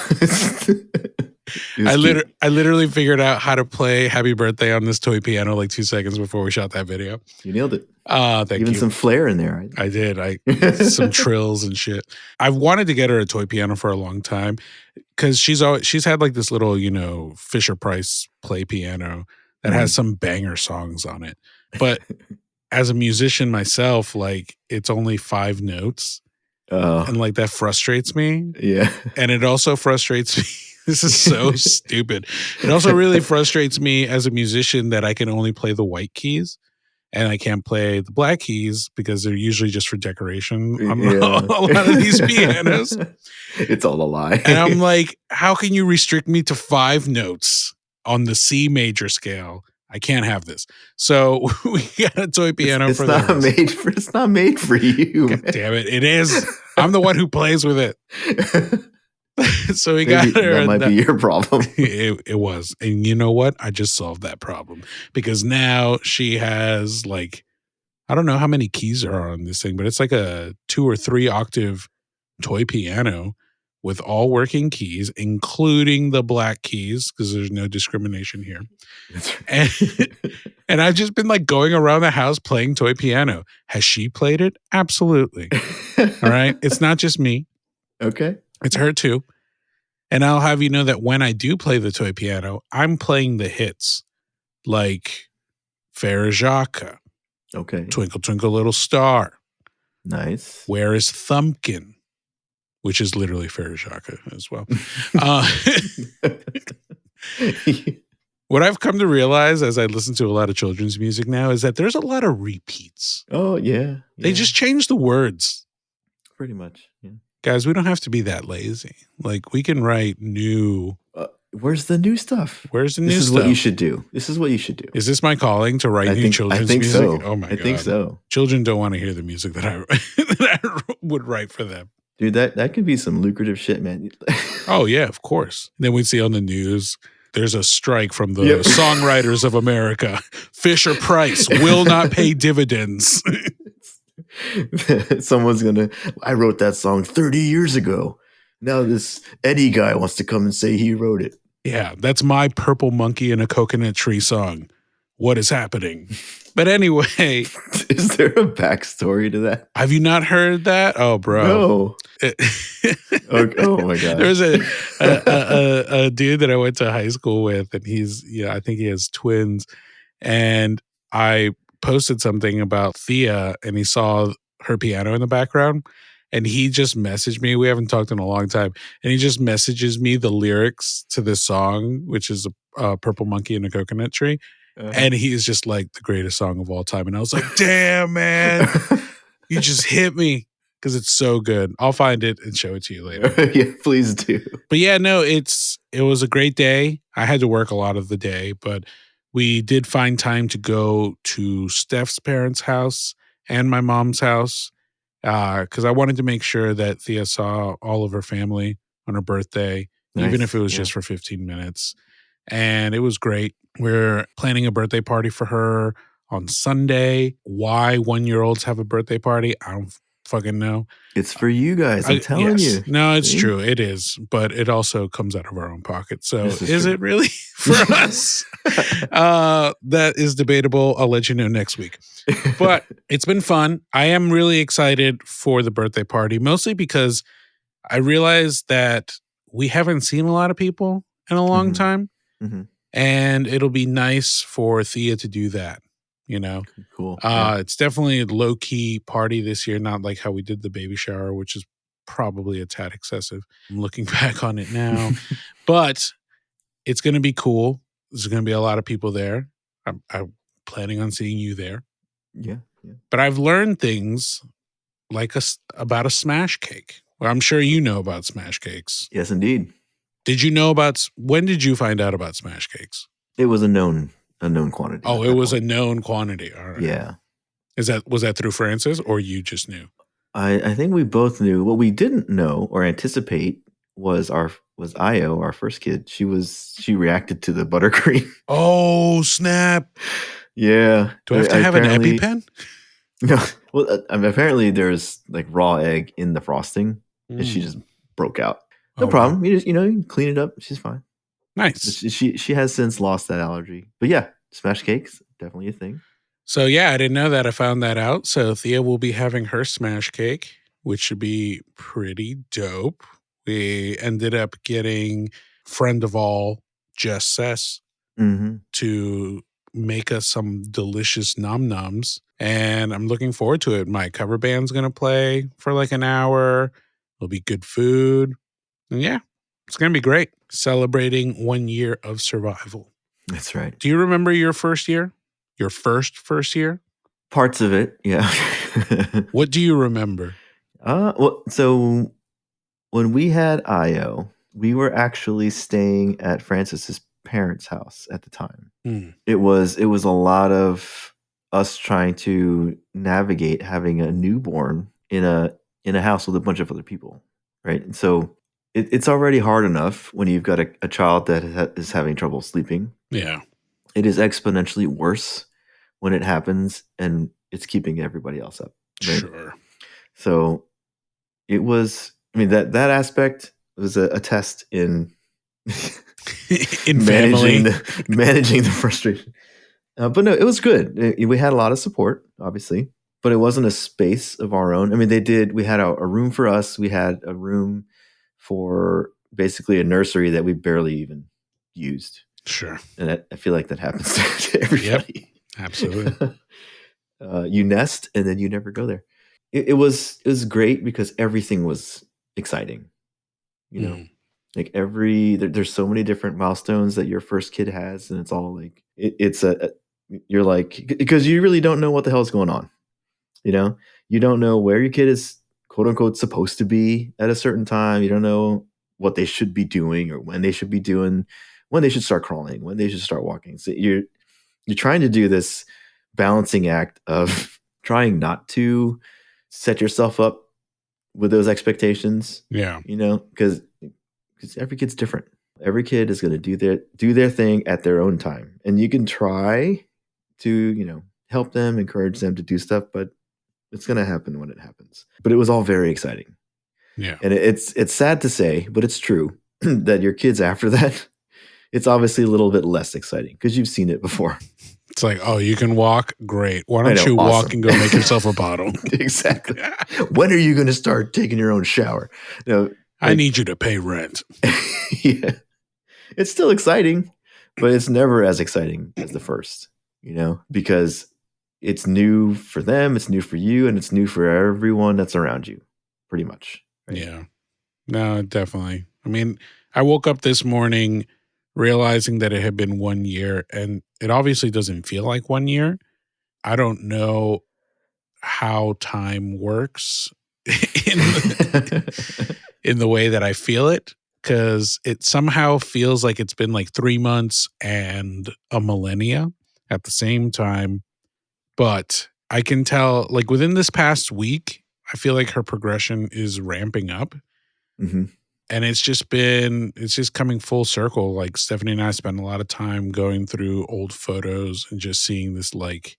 I literally figured out how to play Happy Birthday on this toy piano like 2 seconds before we shot that video. You nailed it. Thank you. Even some flair in there. I did. Some trills and shit. I've wanted to get her a toy piano for a long time because she's had like this little, Fisher Price play piano that has some banger songs on it. But as a musician myself, like it's only 5 notes. And like that frustrates me. Yeah. And it also frustrates me. This is so stupid. It also really frustrates me as a musician that I can only play the white keys and I can't play the black keys because they're usually just for decoration on a lot of these pianos. It's all a lie. And I'm like, how can you restrict me to 5 notes on the C major scale? I can't have this. So we got a toy piano it's not made for you. God damn it. It is. I'm the one who plays with it. So we got her. That might be your problem. It was. And you know what? I just solved that problem because now she has like, I don't know how many keys are on this thing, but it's like a 2 or 3 octave toy piano with all working keys, including the black keys, because there's no discrimination here. And I've just been like going around the house playing toy piano. Has she played it? Absolutely. All right. It's not just me. Okay. It's her too. And I'll have you know that when I do play the toy piano, I'm playing the hits like Frère Jacques. Okay. Twinkle, Twinkle, Little Star. Nice. Where is Thumpkin? Which is literally Frère Jacques as well. What I've come to realize as I listen to a lot of children's music now is that there's a lot of repeats. Oh, yeah. They just change the words. Pretty much, yeah. Guys, we don't have to be that lazy. Like, we can write new... where's the new stuff? Where's the new stuff? This is what you should do. This is what you should do. Is this my calling to write new children's music? So. Oh, my God. I think so. Children don't want to hear the music that I would write for them. Dude, that could be some lucrative shit, man. Oh, yeah, of course. Then we'd see on the news, there's a strike from the songwriters of America. Fisher Price will not pay dividends. Someone's I wrote that song 30 years ago. Now this Eddie guy wants to come and say he wrote it. Yeah, that's my Purple Monkey in a Coconut Tree song. What is happening? But anyway. Is there a backstory to that? Have you not heard that? Oh, bro. No. Oh my God. There's a dude that I went to high school with, and I think he has twins. And I posted something about Thea, and he saw her piano in the background. And he just messaged me. We haven't talked in a long time. And he just messages me the lyrics to this song, which is a Purple Monkey in a Coconut Tree. And he's just like the greatest song of all time. And I was like, damn, man, you just hit me because it's so good. I'll find it and show it to you later. Yeah, please do. But yeah, no, it was a great day. I had to work a lot of the day, but we did find time to go to Steph's parents' house and my mom's house because I wanted to make sure that Thea saw all of her family on her birthday, even if it was just for 15 minutes. And it was great. We're planning a birthday party for her on Sunday. Why 1-year-olds have a birthday party, I don't fucking know. It's for you guys. I'm telling you. No, it's See? true. It is, but it also comes out of our own pocket. So This is is true. it really for us? That is debatable. I'll let you know next week. But it's been fun. I am really excited for the birthday party, mostly because I realized that we haven't seen a lot of people in a long time. And it'll be nice for Thea to do that, you know? Cool. Yeah. It's definitely a low-key party this year, not like how we did the baby shower, which is probably a tad excessive. I'm looking back on it now. But it's going to be cool. There's going to be a lot of people there. I'm planning on seeing you there. Yeah. But I've learned things like about a smash cake. Well, I'm sure you know about smash cakes. Yes, indeed. Did you know when did you find out about smash cakes? It was a known quantity. Oh, it was a known quantity. All right. Yeah. Was that through Francis or you just knew? I think we both knew. What we didn't know or anticipate was Io, our first kid. She reacted to the buttercream. Oh, snap. Yeah. Do I have to have an EpiPen? No. Well, apparently there's like raw egg in the frosting, and she just broke out. No problem. You can clean it up. She's fine. Nice. She has since lost that allergy. But yeah, smash cakes, definitely a thing. So yeah, I didn't know that. I found that out. So Thea will be having her smash cake, which should be pretty dope. We ended up getting friend of all, Jess Sess, to make us some delicious nom-noms. And I'm looking forward to it. My cover band's going to play for like an hour. It'll be good food. And yeah, it's going to be great. Celebrating 1 year of survival. That's right. Do you remember your first year? Your first year? Parts of it, yeah. What do you remember? So when we had Io, we were actually staying at Francis's parents' house at the time. It was a lot of us trying to navigate having a newborn in a house with a bunch of other people, right? And so it's already hard enough when you've got a child that is having trouble sleeping. Yeah. It is exponentially worse when it happens and it's keeping everybody else up. Right? Sure. So it was, that aspect was a test in in managing the frustration. But no, it was good. We had a lot of support, obviously, but it wasn't a space of our own. We had a room for us. We had a room for basically a nursery that we barely even used. Sure. And I feel like that happens to everybody. Yep, absolutely. You nest and then you never go there. It was great because everything was exciting. Like there's so many different milestones that your first kid has, and it's all like you're like, because you really don't know what the hell is going on. You don't know where your kid is quote unquote supposed to be at a certain time. You don't know what they should be doing or when they should be doing, when they should start crawling, when they should start walking. So you're trying to do this balancing act of trying not to set yourself up with those expectations. Yeah. Because every kid's different. Every kid is going to do their thing at their own time. And you can try to, help them, encourage them to do stuff, but it's going to happen when it happens. But it was all very exciting. Yeah. And it's sad to say, but it's true that your kids after that, it's obviously a little bit less exciting because you've seen it before. It's like, oh, you can walk? Great. Why don't you walk and go make yourself a bottle? Exactly. When are you going to start taking your own shower? I need you to pay rent. Yeah. It's still exciting, but it's never as exciting as the first, because it's new for them, it's new for you, and it's new for everyone that's around you, pretty much. Right? Yeah. No, definitely. I woke up this morning realizing that it had been 1 year, and it obviously doesn't feel like 1 year. I don't know how time works in the way that I feel it, because it somehow feels like it's been like 3 months and a millennia at the same time. But I can tell, like within this past week, I feel like her progression is ramping up. Mm-hmm. And it's just coming full circle. Like Stephanie and I spent a lot of time going through old photos and just seeing this like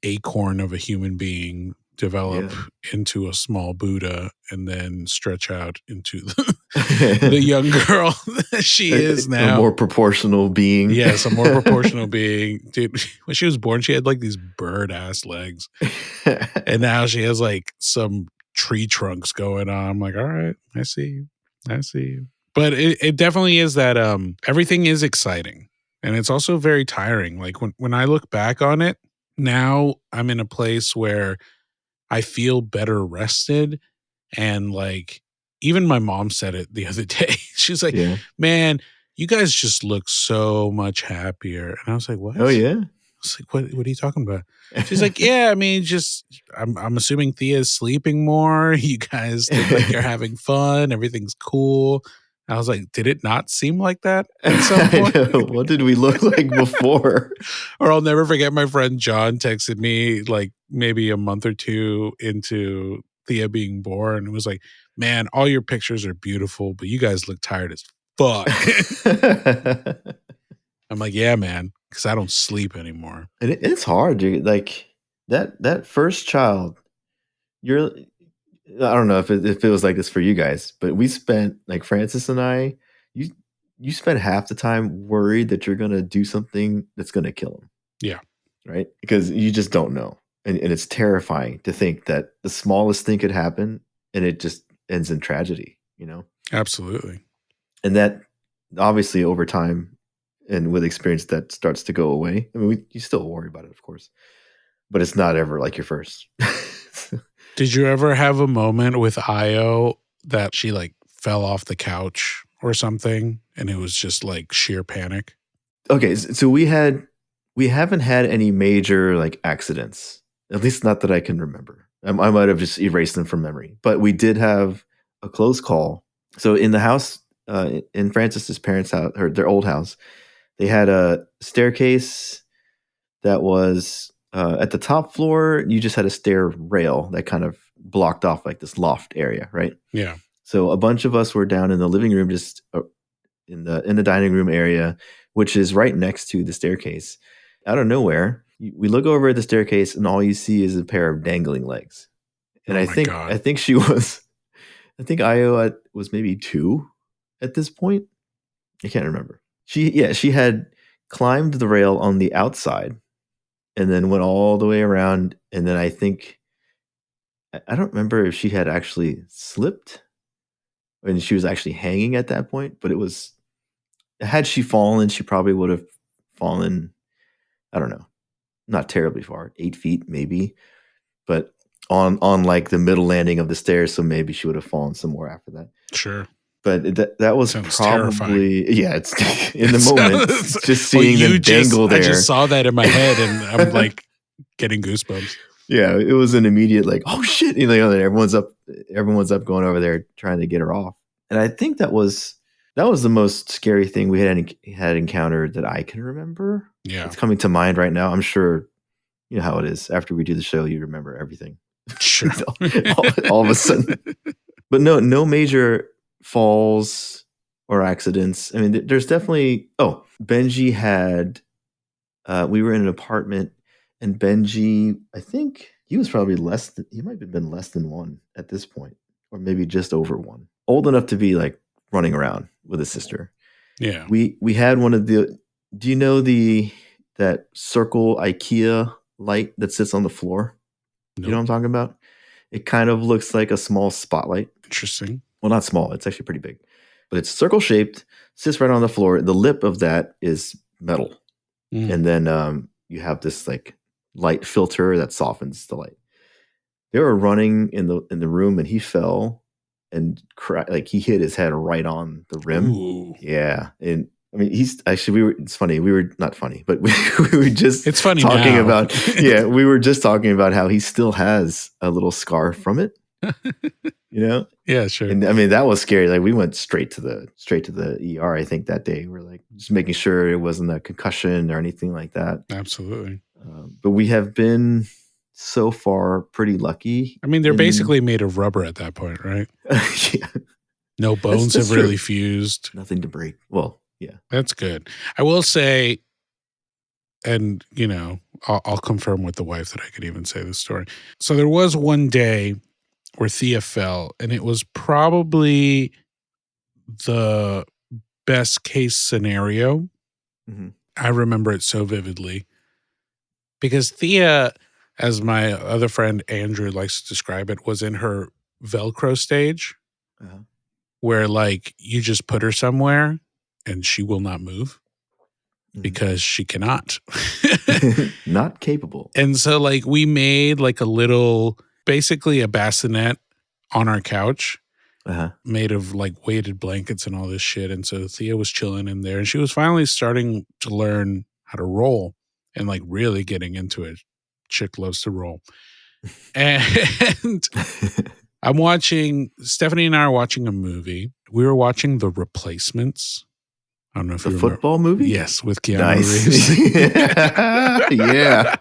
acorn of a human being develop into a small Buddha and then stretch out into the young girl that she is now. A more proportional being. Yes, a more proportional being. Dude, when she was born, she had like these bird ass legs. And now she has like some tree trunks going on. I'm like, all right, I see you. I see you. But it definitely is that everything is exciting. And it's also very tiring. Like when I look back on it, now I'm in a place where I feel better rested. And like, even my mom said it the other day. She's like, man, you guys just look so much happier. And I was like, what? Oh, yeah. I was like, what are you talking about? She's like, yeah, I mean, just I'm assuming Thea's sleeping more. You guys look like you're having fun. Everything's cool. I was like, did it not seem like that at some point? I know. What did we look like before? Or I'll never forget my friend John texted me like maybe a month or two into Thea being born. It was like, man, all your pictures are beautiful, but you guys look tired as fuck. I'm like, yeah, man, because I don't sleep anymore. And it's hard, dude. Like that first child, I don't know if it was like this for you guys, but we spent, like Francis and I, you spent half the time worried that you're gonna do something that's gonna kill him. Yeah. Right? Because you just don't know. And it's terrifying to think that the smallest thing could happen and it just ends in tragedy, you know? Absolutely. And that obviously over time and with experience that starts to go away. I mean, you still worry about it, of course, but it's not ever like your first. Did you ever have a moment with Io that she like fell off the couch or something and it was just like sheer panic? Okay, so we haven't had any major like accidents, at least not that I can remember. I might have just erased them from memory, but we did have a close call. So in the house, in Francis's parents' house, or their old house, they had a staircase that was at the top floor. You just had a stair rail that kind of blocked off like this loft area, right? Yeah. So a bunch of us were down in the living room, just in the dining room area, which is right next to the staircase. Out of nowhere, we look over at the staircase, and all you see is a pair of dangling legs. And I think Io was maybe 2 at this point. I can't remember. She had climbed the rail on the outside and then went all the way around. And then I think, I don't remember if she had actually slipped and she was actually hanging at that point, but had she fallen, she probably would have fallen, I don't know, not terribly far, 8 feet maybe, but on like the middle landing of the stairs. So maybe she would have fallen some more after that. Sure. But that was sounds probably terrifying. Yeah. It's in the moment, just seeing them dangle there. I just saw that in my head, and I'm like getting goosebumps. Yeah, it was an immediate like, oh shit! You know, everyone's up going over there trying to get her off. And I think that was the most scary thing we had encountered that I can remember. Yeah, it's coming to mind right now. I'm sure you know how it is. After we do the show, you remember everything. Sure, all of a sudden. But no major falls or accidents. I mean, there's definitely. Oh, Benji had. We were in an apartment, and Benji, I think he was probably he might have been less than 1 at this point, or maybe just over 1. Old enough to be like running around with his sister. Yeah. We had one of the. Do you know that circle IKEA light that sits on the floor? Nope. You know what I'm talking about? It kind of looks like a small spotlight. Interesting. Well, not small. It's actually pretty big. But it's circle shaped, sits right on the floor. The lip of that is metal. And then you have this like light filter that softens the light. They were running in the room, and he fell and like he hit his head right on the rim. Ooh. Yeah. And I mean, it's funny. We were not funny, but we were just it's funny talking now. about, we were just talking about how he still has a little scar from it, you know? Yeah, sure. And I mean, that was scary. Like we went straight to the ER, I think that day. We're like just making sure it wasn't a concussion or anything like that. Absolutely. But we have been so far pretty lucky. I mean, they're basically made of rubber at that point, right? Yeah. No bones that's have really true. fused. Nothing to break. Well, yeah. That's good. I will say, and I'll confirm with the wife that I could even say this story. So there was one day where Thea fell, and it was probably the best case scenario. Mm-hmm. I remember it so vividly because Thea, as my other friend Andrew likes to describe it, was in her Velcro stage Uh-huh. where like you just put her somewhere and she will not move Mhm. because she cannot. Not capable. And so like we made like a little, basically a bassinet on our couch Uh-huh. made of like weighted blankets and all this shit. And so Thea was chilling in there and she was finally starting to learn how to roll and like really getting into it. Chick loves to roll. And Stephanie and I are watching a movie. We were watching The Replacements. I don't know if The you remember. football movie? Yes, with Keanu Nice. Reeves. Yeah.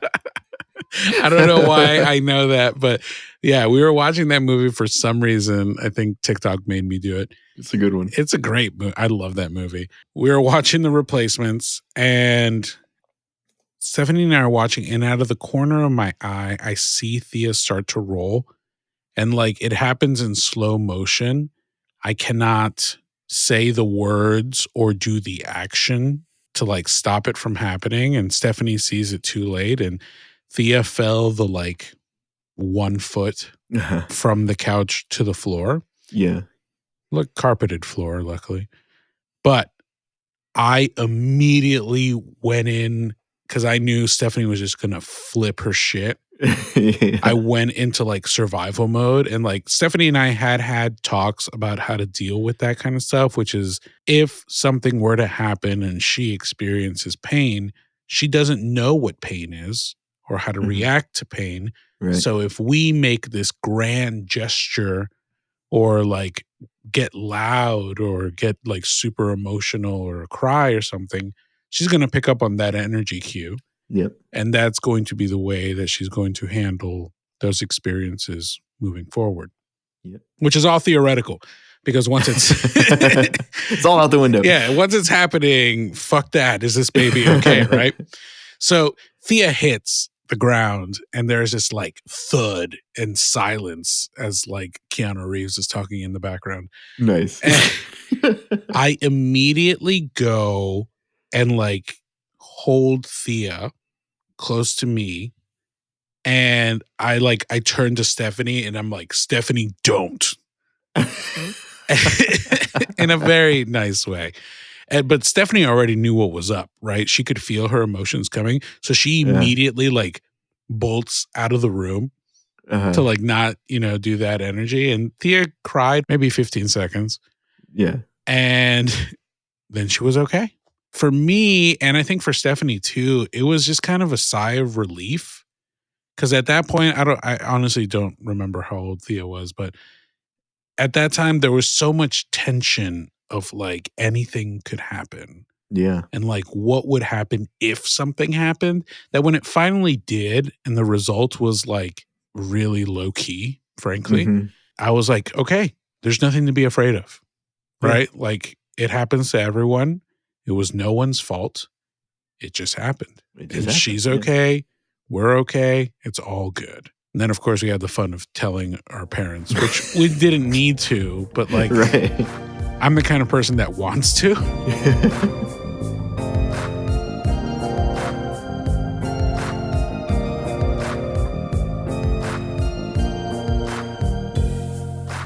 I don't know why I know that, but yeah, we were watching that movie for some reason. I think TikTok made me do it. It's a good one. It's a great movie. I love that movie. We were watching The Replacements, and Stephanie and I are watching, and out of the corner of my eye, I see Thea start to roll, and like it happens in slow motion. I cannot say the words or do the action to like stop it from happening. And Stephanie sees it too late. And Thea fell the like 1 foot Uh-huh. from the couch to the floor. Yeah. Look, carpeted floor, luckily. But I immediately went in because I knew Stephanie was just going to flip her shit. Yeah. I went into like survival mode, and like Stephanie and I had talks about how to deal with that kind of stuff, which is if something were to happen and she experiences pain, she doesn't know what pain is or how to Mhm. react to pain. Right. So if we make this grand gesture or like get loud or get like super emotional or cry or something, she's going to pick up on that energy cue. Yep. And that's going to be the way that she's going to handle those experiences moving forward. Yep. Which is all theoretical because once it's It's all out the window. yeah, once it's happening, fuck that. Is this baby okay, right? So Thea hits the ground and there's this like thud and silence as like Keanu Reeves is talking in the background. Nice. I immediately go and like hold Thea close to me, and I turn to Stephanie and I'm like, Stephanie, don't. In a very nice way. But Stephanie already knew what was up, right? She could feel her emotions coming. So she immediately like bolts out of the room to like not, do that energy. And Thea cried maybe 15 seconds. Yeah. And then she was okay. For me, and I think for Stephanie too, it was just kind of a sigh of relief. Because at that point, I honestly don't remember how old Thea was, but at that time there was so much tension of like anything could happen. Yeah. And like what would happen if something happened, that when it finally did and the result was like really low key, frankly, I was like, okay, there's nothing to be afraid of, right? Yeah. Like it happens to everyone. It was no one's fault. It just happened. She's okay. We're okay. It's all good. And then, of course, we had the fun of telling our parents, which we didn't need to, but like, right. I'm the kind of person that wants to.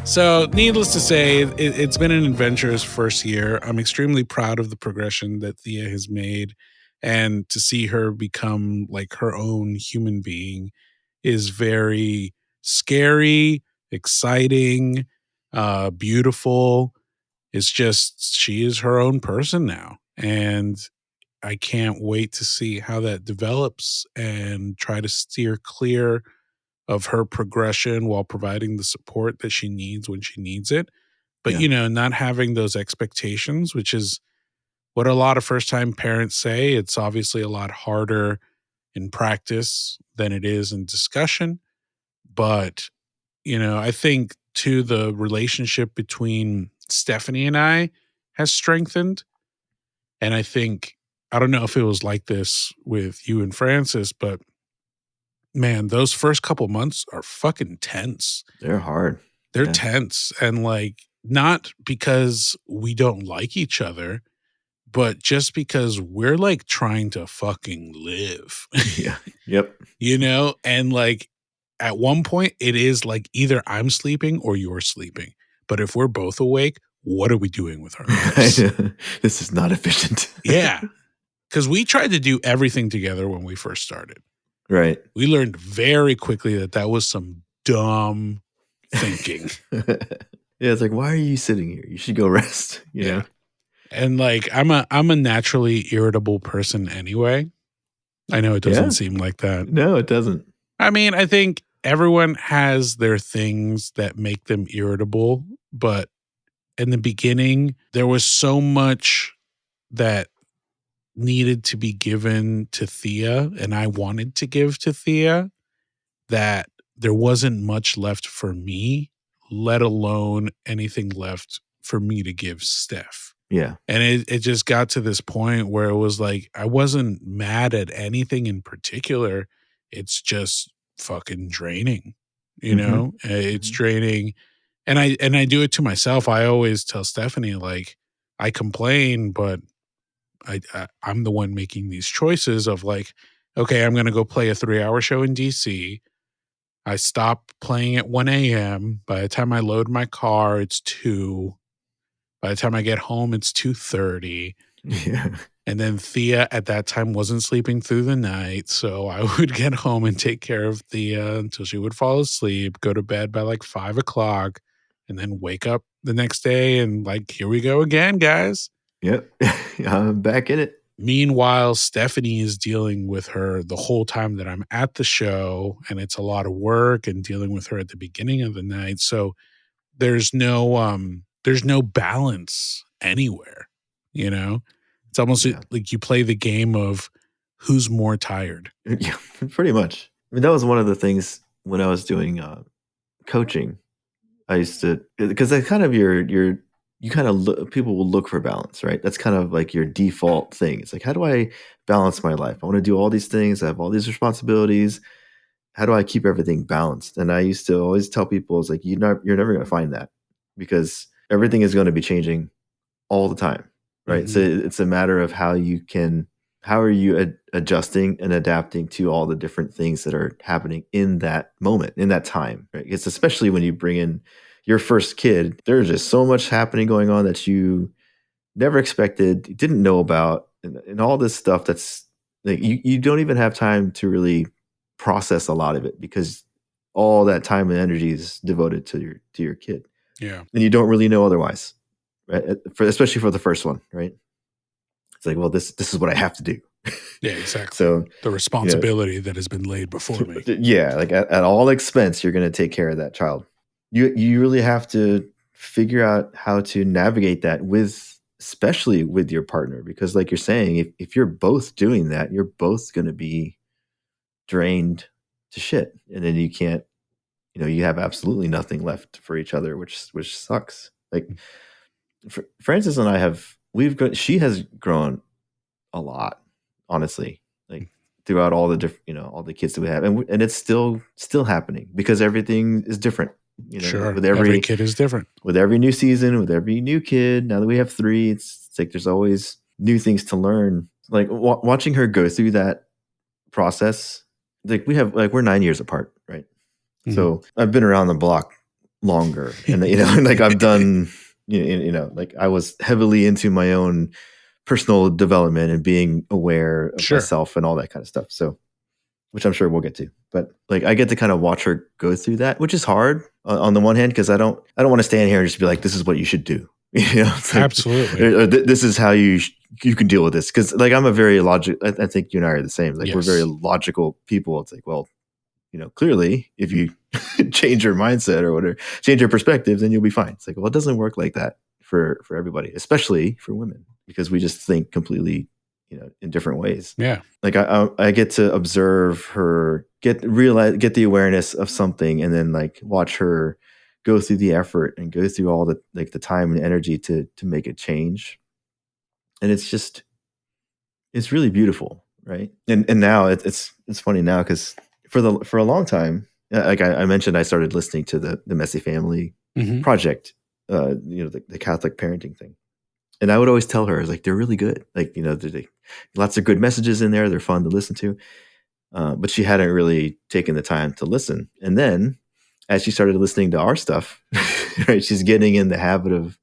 So needless to say, it's been an adventurous first year. I'm extremely proud of the progression that Thea has made, and to see her become like her own human being is very scary, exciting, beautiful. It's just, she is her own person now. And I can't wait to see how that develops and try to steer clear of her progression while providing the support that she needs when she needs it. But, not having those expectations, which is what a lot of first-time parents say. It's obviously a lot harder in practice than it is in discussion. But, I think too, the relationship between Stephanie and I has strengthened. And I think, I don't know if it was like this with you and Francis, but man, those first couple months are fucking tense. They're hard. They're Yeah. tense. And like, not because we don't like each other, but just because we're like trying to fucking live. Yeah. Yep. You know? And like, at one point, it is like either I'm sleeping or you're sleeping. But if we're both awake, what are we doing with our lives? This is not efficient. Yeah. Because we tried to do everything together when we first started. Right. We learned very quickly that that was some dumb thinking. Yeah, it's like, why are you sitting here? You should go rest. You know? And like, I'm a naturally irritable person anyway. I know it doesn't seem like that. No, it doesn't. I mean, I think everyone has their things that make them irritable, but in the beginning, there was so much that needed to be given to Thea, and I wanted to give to Thea, that there wasn't much left for me, let alone anything left for me to give Steph. Yeah. And it just got to this point where it was like, I wasn't mad at anything in particular. It's just fucking draining, you know? It's draining. And I do it to myself. I always tell Stephanie, like, I complain, but I'm the one making these choices of like, okay, I'm going to go play a 3-hour show in DC. I stop playing at 1 a.m. By the time I load my car, it's 2. By the time I get home, it's 2:30. Yeah. And then Thea at that time wasn't sleeping through the night. So I would get home and take care of Thea until she would fall asleep, go to bed by like 5 o'clock, and then wake up the next day and like, here we go again, guys. Yep. I'm back in it. Meanwhile, Stephanie is dealing with her the whole time that I'm at the show, and it's a lot of work and dealing with her at the beginning of the night. So there's no balance anywhere, you know? It's almost like you play the game of who's more tired. Yeah, pretty much. I mean, that was one of the things when I was doing coaching. I used to, because that's kind of you kind of look, people will look for balance, right? That's kind of like your default thing. It's like, how do I balance my life? I want to do all these things. I have all these responsibilities. How do I keep everything balanced? And I used to always tell people, it's like, you're never going to find that, because everything is going to be changing all the time, right? So it's a matter of how are you adjusting and adapting to all the different things that are happening in that moment, in that time, right? It's especially when you bring in your first kid, there's just so much happening going on that you never expected, didn't know about, and all this stuff that's like, you don't even have time to really process a lot of it, because all that time and energy is devoted to your kid. Yeah. And you don't really know otherwise, right? Especially for the first one, right? It's like, well, this is what I have to do. Yeah, exactly. So the responsibility that has been laid before me. Yeah, like at all expense, you're going to take care of that child. You really have to figure out how to navigate that especially with your partner, because like you're saying, if you're both doing that, you're both going to be drained to shit, and then you can't, you have absolutely nothing left for each other, which sucks. Like Francis and I she has grown a lot, honestly, like throughout all the different, all the kids that we have, and it's still happening, because everything is different. Sure. With every kid is different. With every new season, with every new kid. Now that we have 3, it's like there's always new things to learn. Like watching her go through that process. Like we're 9 years apart, right? So I've been around the block longer, and like I've done, like I was heavily into my own personal development and being aware of myself and all that kind of stuff. So, which I'm sure we'll get to, but like I get to kind of watch her go through that, which is hard on the one hand, because I don't want to stand here and just be like, this is what you should do. It's like, absolutely. This is how you can deal with this. Because like I'm a very logical. I think you and I are the same. Like we're very logical people. It's like, well, clearly, if you change your mindset or whatever, change your perspective, then you'll be fine. It's like, well, it doesn't work like that for everybody, especially for women, because we just think completely, in different ways. Yeah. Like I get to observe her, get the awareness of something, and then like watch her go through the effort and go through all the like the time and energy to make a change. And it's really beautiful, right? And now it's funny now because for a long time, like I mentioned, I started listening to the Messy Family Project, the Catholic parenting thing. And I would always tell her, like, they're really good. Like, there's lots of good messages in there. They're fun to listen to. But she hadn't really taken the time to listen. And then as she started listening to our stuff, right, she's getting in the habit of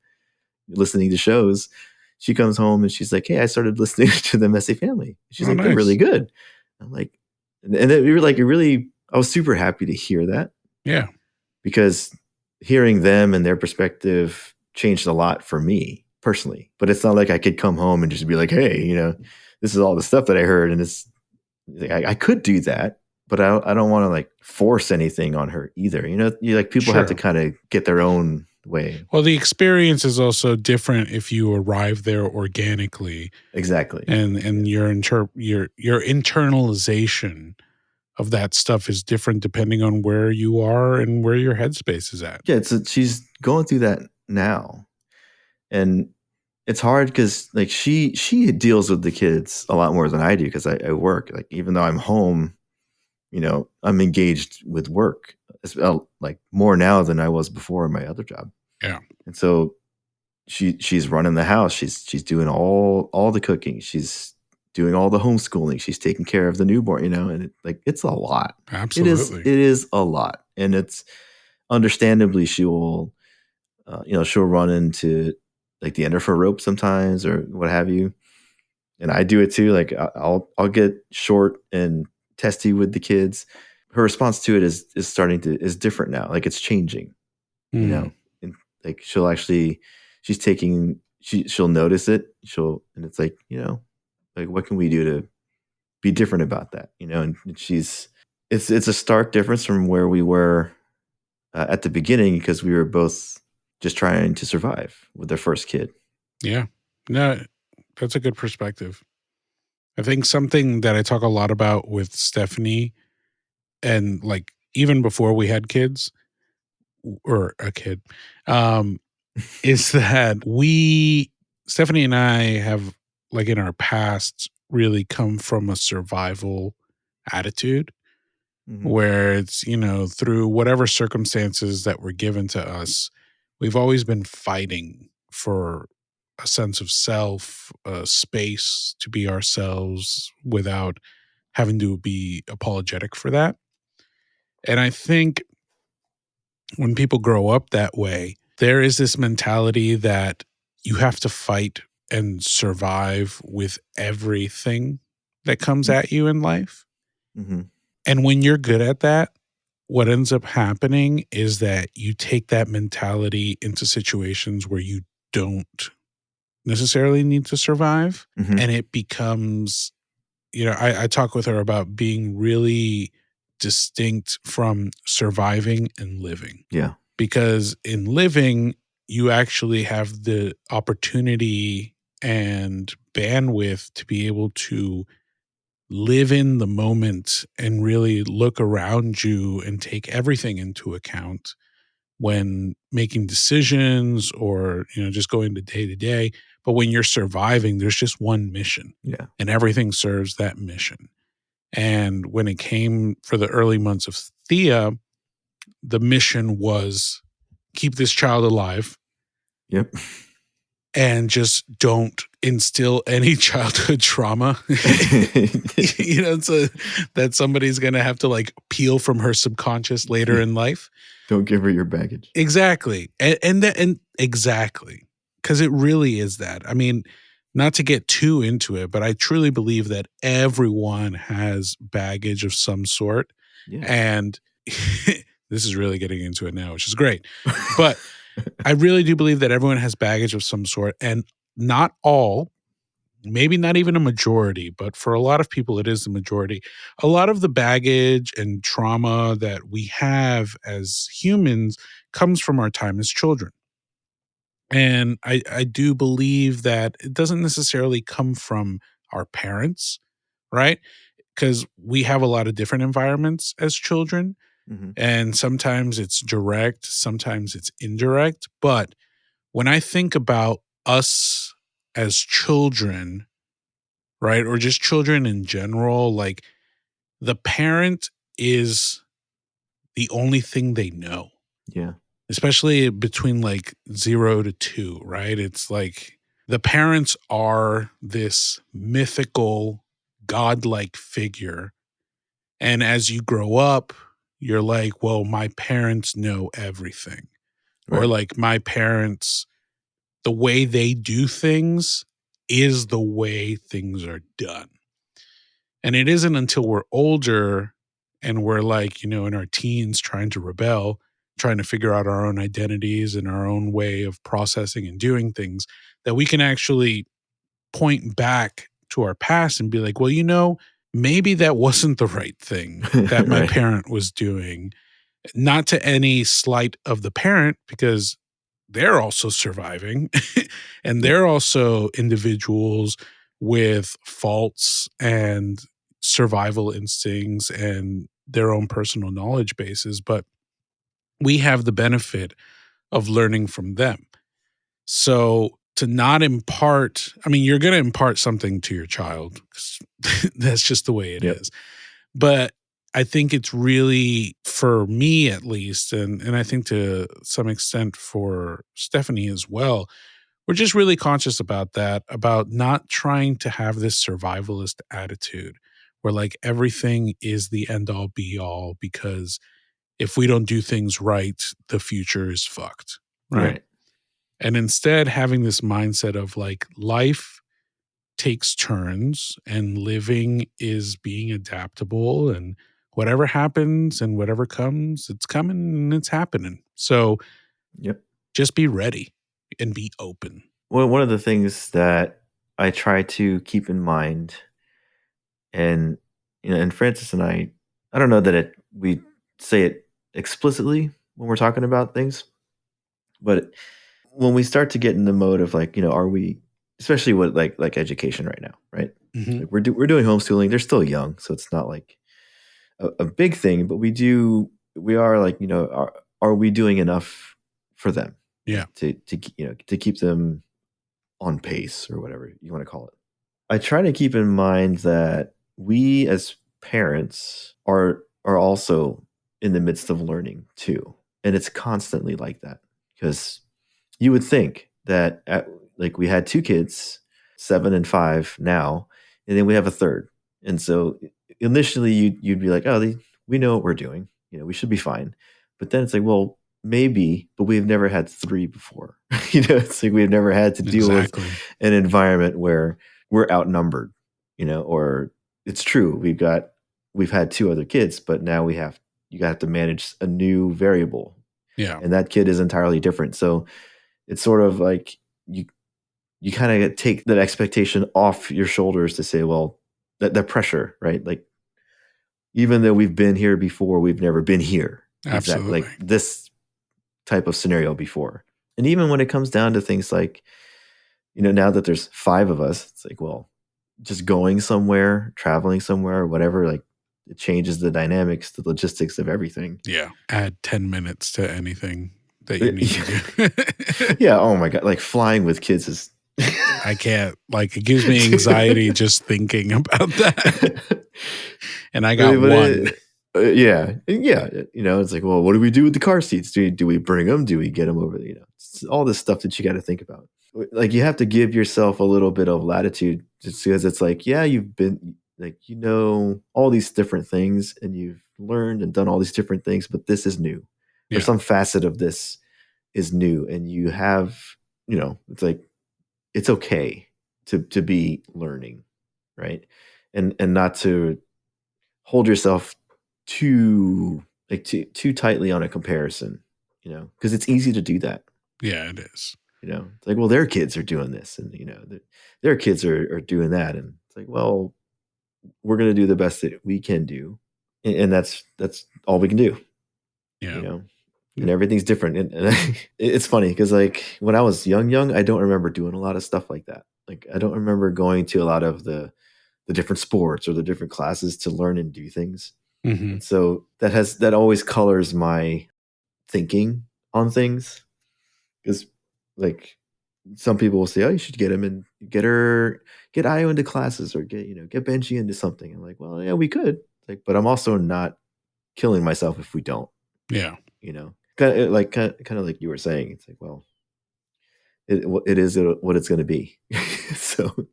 listening to shows. She comes home and she's like, hey, I started listening to the Messy Family. She's like, they're really good. I'm like, and we were like, I was super happy to hear that. Yeah. Because hearing them and their perspective changed a lot for me personally. But it's not like I could come home and just be like, hey, this is all the stuff that I heard. And it's like, I could do that, but I don't want to like force anything on her either. People have to kind of get their own way. Well, the experience is also different if you arrive there organically. Exactly. And your internalization of that stuff is different depending on where you are and where your headspace is at. Yeah, she's going through that now. And it's hard because like she deals with the kids a lot more than I do because I work. Like even though I'm home, I'm engaged with work like more now than I was before in my other job. Yeah. And so she's running the house. She's doing all the cooking. She's doing all the homeschooling. She's taking care of the newborn, and it's a lot. Absolutely. It is a lot. And it's understandably she will she'll run into like the end of her rope sometimes or what have you. And I do it too. Like I'll get short and testy with the kids. Her response to it is different now. Like it's changing, and like she'll notice it. And it's like, like what can we do to be different about that? And it's a stark difference from where we were at the beginning because we were both just trying to survive with their first kid. Yeah. No, that's a good perspective. I think something that I talk a lot about with Stephanie and like even before we had kids or a kid, is that Stephanie and I have like in our past really come from a survival attitude where it's, through whatever circumstances that were given to us, we've always been fighting for a sense of self, a space to be ourselves without having to be apologetic for that. And I think when people grow up that way, there is this mentality that you have to fight and survive with everything that comes at you in life. And when you're good at that, what ends up happening is that you take that mentality into situations where you don't necessarily need to survive. And it becomes, I talk with her about being really distinct from surviving and living. Yeah. Because in living, you actually have the opportunity and bandwidth to be able to live in the moment and really look around you and take everything into account when making decisions or, just going to day. But when you're surviving, there's just one mission. Yeah. And everything serves that mission. And when it came for the early months of Thea, the mission was keep this child alive. Yep. And just don't instill any childhood trauma, so that somebody's going to have to like peel from her subconscious later in life. Don't give her your baggage. Exactly. And exactly. Because it really is that. I mean, not to get too into it, but I truly believe that everyone has baggage of some sort. Yeah. And this is really getting into it now, which is great. But I really do believe that everyone has baggage of some sort, and not all, maybe not even a majority, but for a lot of people, it is the majority. A lot of the baggage and trauma that we have as humans comes from our time as children. And I do believe that it doesn't necessarily come from our parents, right? Because we have a lot of different environments as children. Mhm. And sometimes it's direct, sometimes it's indirect. But when I think about us as children, right, or just children in general, like the parent is the only thing they know, Yeah. especially between like 0 to 2, right? It's like the parents are this mythical, godlike figure. And as you grow up, you're like, well, my parents know everything. Or Right. like my parents, the way they do things is the way things are done. And it isn't until we're older and we're like, in our teens trying to rebel, trying to figure out our own identities and our own way of processing and doing things that we can actually point back to our past and be like, well, maybe that wasn't the right thing that my Right. parent was doing. Not to any slight of the parent, because they're also surviving and Yep. they're also individuals with faults and survival instincts and their own personal knowledge bases, but we have the benefit of learning from them. So to not impart, I mean, you're going to impart something to your child. 'Cause that's just the way it Yep. is. But I think it's really, for me at least, and I think to some extent for Stephanie as well, we're just really conscious about that, about not trying to have this survivalist attitude where like everything is the end all be all, because if we don't do things right, the future is fucked. Right. Right. And instead having this mindset of like life takes turns and living is being adaptable, and whatever happens and whatever comes, it's coming and it's happening. So Yep. just be ready and be open. Well, one of the things that I try to keep in mind, and and Francis and I don't know that we say it explicitly when we're talking about things, but when we start to get in the mode of like, are we, especially with like education right now, right? Mhm. Like we're doing homeschooling. They're still young, so it's not like a big thing, but we are like, are we doing enough for them, Yeah. like to keep them on pace or whatever you want to call it. I try to keep in mind that we as parents are also in the midst of learning too. And it's constantly like that, because you would think that like we had two kids, 7 and 5 now, and then we have a third. And so initially you'd be like, oh, we know what we're doing. We should be fine. But then it's like, well, maybe, but we've never had three before. It's like we've never had to deal with Exactly. an environment where we're outnumbered, or it's true. We've had two other kids, but now you have to manage a new variable, Yeah. and that kid is entirely different. So it's sort of like you kind of take that expectation off your shoulders to say, well, that pressure, right? Like, even though we've been here before, we've never been here. Exactly. Absolutely. Like this type of scenario before. And even when it comes down to things like, now that there's 5 of us, it's like, well, just going somewhere, traveling somewhere, or whatever, like it changes the dynamics, the logistics of everything. Yeah. Add 10 minutes to anything that you need to do. Yeah. Oh my God. Like flying with kids is. I can't, like, it gives me anxiety just thinking about that. And I got one. Yeah. Yeah. It's like, well, what do we do with the car seats? Do we bring them? Do we get them over there? It's all this stuff that you got to think about. Like, you have to give yourself a little bit of latitude, just because it's like, yeah, you've been like, all these different things, and you've learned and done all these different things, but this is new. Yeah. Or some facet of this is new. And you have, it's like, it's okay to be learning, right? And not to hold yourself too tightly on a comparison, because it's easy to do that. Yeah, it is. It's like, well, their kids are doing this, and their kids are doing that, and it's like, well, we're going to do the best that we can do, and that's all we can do. Yeah. And everything's different, and it's funny because like when I was young, I don't remember doing a lot of stuff like that. Like, I don't remember going to a lot of the different sports or the different classes to learn and do things. Mhm. And so that always colors my thinking on things. Because like some people will say, "Oh, you should get him and get Io into classes or get Benji into something." I'm like, "Well, yeah, we could." Like, but I'm also not killing myself if we don't. Yeah. Kind of like you were saying. It's like, well, it is what it's going to be. So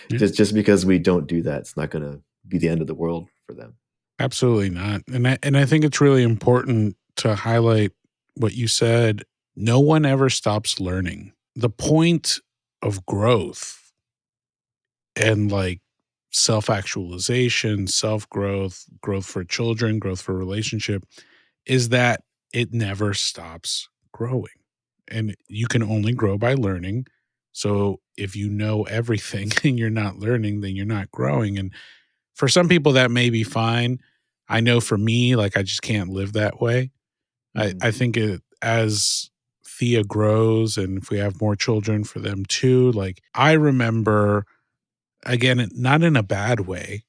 Yeah. just because we don't do that, it's not going to be the end of the world for them. Absolutely not. And I think it's really important to highlight what you said. No one ever stops learning. The point of growth and like self-actualization, self-growth, growth for children, growth for relationship is that it never stops growing. And you can only grow by learning. So if you know everything and you're not learning, then you're not growing. And for some people that may be fine. I know for me, like I just can't live that way. I think as Thea grows and if we have more children for them too, like I remember, again, not in a bad way,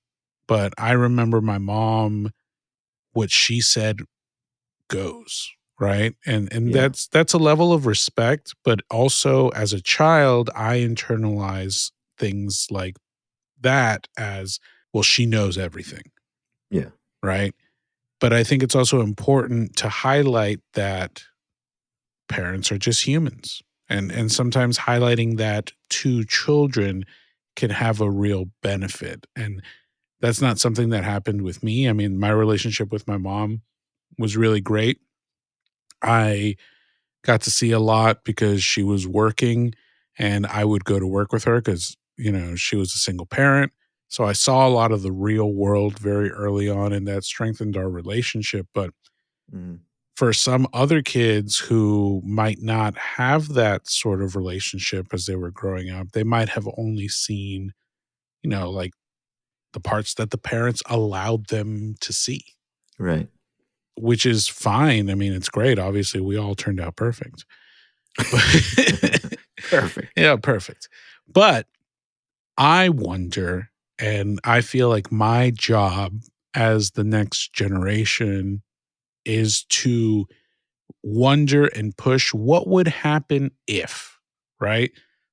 but I remember my mom, what she said goes, right? And Yeah. that's a level of respect, but also as a child, I internalize things like that as, well, she knows everything, Yeah. right? But I think it's also important to highlight that parents are just humans. And sometimes highlighting that to children can have a real benefit. And that's not something that happened with me. I mean, my relationship with my mom was really great. I got to see a lot because she was working and I would go to work with her because, she was a single parent. So I saw a lot of the real world very early on and that strengthened our relationship. But for some other kids who might not have that sort of relationship as they were growing up, they might have only seen, like the parts that the parents allowed them to see, Right. which is fine. I mean, it's great. Obviously, we all turned out perfect. But Perfect. yeah, perfect. But I wonder, and I feel like my job as the next generation is to wonder and push what would happen if, right?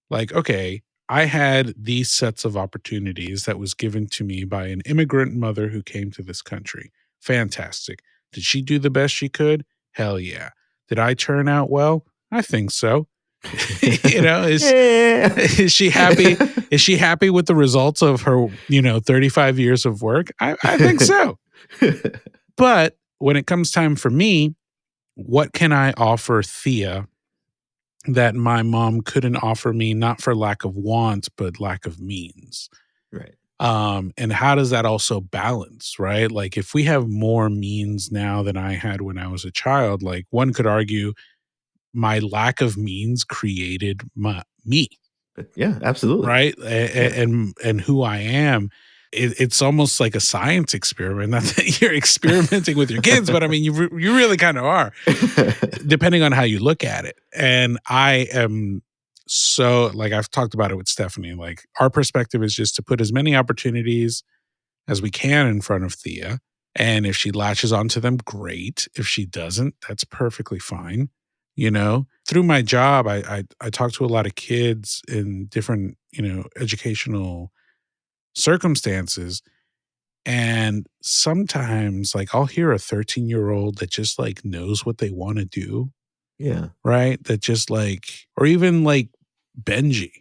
Like, okay, I had these sets of opportunities that was given to me by an immigrant mother who came to this country. Fantastic. Did she do the best she could? Hell yeah. Did I turn out well? I think so. Yeah. Is she happy? Is she happy with the results of her, 35 years of work? I think so. But when it comes time for me, what can I offer Thea that my mom couldn't offer me, not for lack of want, but lack of means? Right. And how does that also balance, right? Like if we have more means now than I had when I was a child, like one could argue my lack of means created me, Yeah, absolutely. right? Yeah. And who I am. It's almost like a science experiment. Not that you're experimenting with your kids, but I mean, you really kind of are, depending on how you look at it. And I am so, like I've talked about it with Stephanie, like our perspective is just to put as many opportunities as we can in front of Thea. And if she latches onto them, great. If she doesn't, that's perfectly fine. Through my job, I talk to a lot of kids in different, educational circumstances. And sometimes like I'll hear a 13-year-old that just like knows what they want to do. Yeah. Right. That just like, or even like Benji,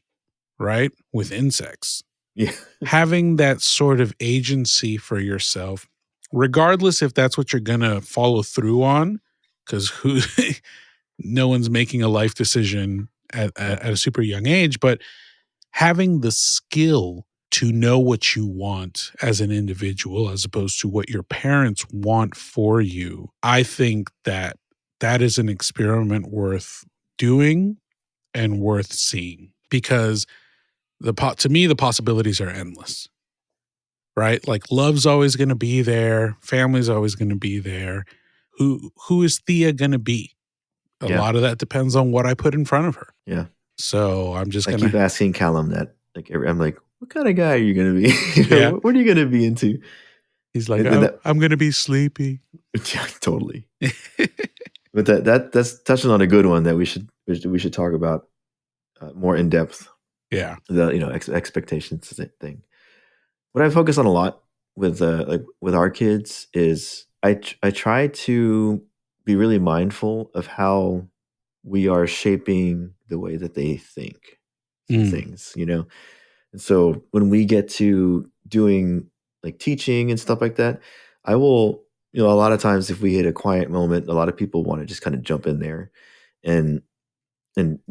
right. With insects. Yeah. Having that sort of agency for yourself, regardless if that's what you're going to follow through on, because no one's making a life decision at a super young age, but having the skill to know what you want as an individual as opposed to what your parents want for you. I think that is an experiment worth doing and worth seeing because to me, the possibilities are endless, right? Like love's always going to be there. Family's always going to be there. Who is Thea going to be? A lot of that depends on what I put in front of her. Yeah. So I'm just going to keep asking Callum that. Like I'm like, what kind of guy are you going to be? What are you going to be into? He's like, And that, I'm going to be sleepy. yeah, totally. But that's touching on a good one that we should talk about more in depth. Yeah. The expectations thing. What I focus on a lot with with our kids is I try to be really mindful of how we are shaping the way that they think through things, And so when we get to doing like teaching and stuff like that, I will, a lot of times if we hit a quiet moment, a lot of people want to just kind of jump in there and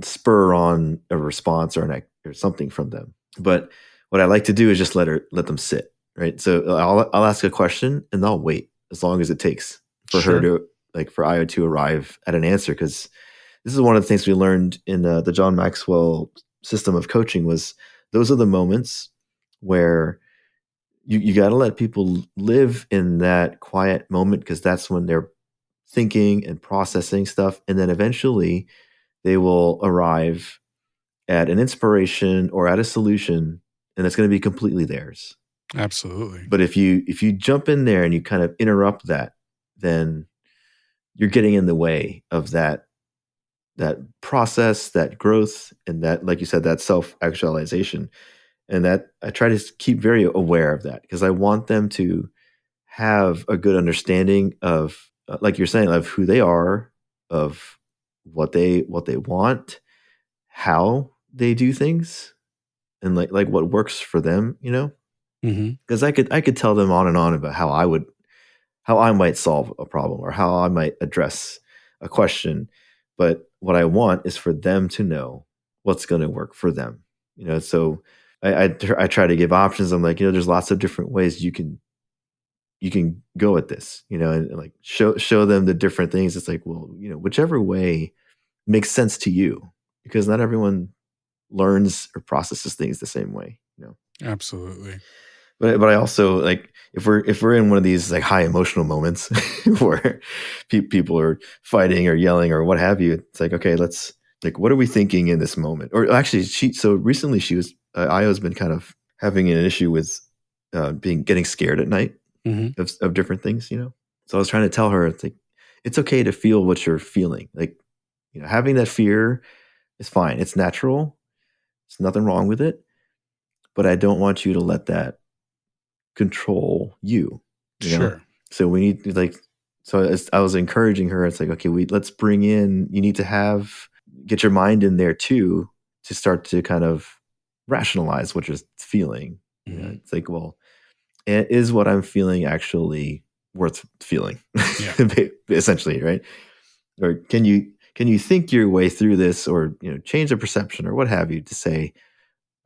spur on a response or something from them. But what I like to do is just let them sit, right? So I'll ask a question and I'll wait as long as it takes for her to for Io to arrive at an answer, because this is one of the things we learned in the John Maxwell system of coaching was those are the moments where you got to let people live in that quiet moment, because that's when they're thinking and processing stuff, and then eventually they will arrive at an inspiration or at a solution, and it's going to be completely theirs. Absolutely. But if you jump in there and you kind of interrupt that, then you're getting in the way of that process, that growth, and that, like you said, that self-actualization. And that I try to keep very aware of that, because I want them to have a good understanding of, like you're saying, of who they are, of what they want, how they do things, and like what works for them, because I could tell them on and on about how I might solve a problem or how I might address a question, but what I want is for them to know what's going to work for them, so I try to give options. I'm like, there's lots of different ways you can go at this, and like show them the different things. It's like, well, whichever way makes sense to you, because not everyone learns or processes things the same way, Absolutely. But I also, like, if we're in one of these like high emotional moments where people are fighting or yelling or what have you, it's like, okay, let's, like, what are we thinking in this moment? Or actually, so recently she was Io's been kind of having an issue with getting scared at night of different things, So I was trying to tell her, it's like, it's okay to feel what you're feeling. Like, having that fear is fine. It's natural. There's nothing wrong with it. But I don't want you to let that control you. Sure. So we need, like, so I was encouraging her. It's like, okay, let's bring in, you need to get your mind in there too, to start to kind of rationalize what you're feeling. It's like, well, is what I'm feeling actually worth feeling? Yeah. Essentially, right? Or can you think your way through this, or change the perception or what have you, to say,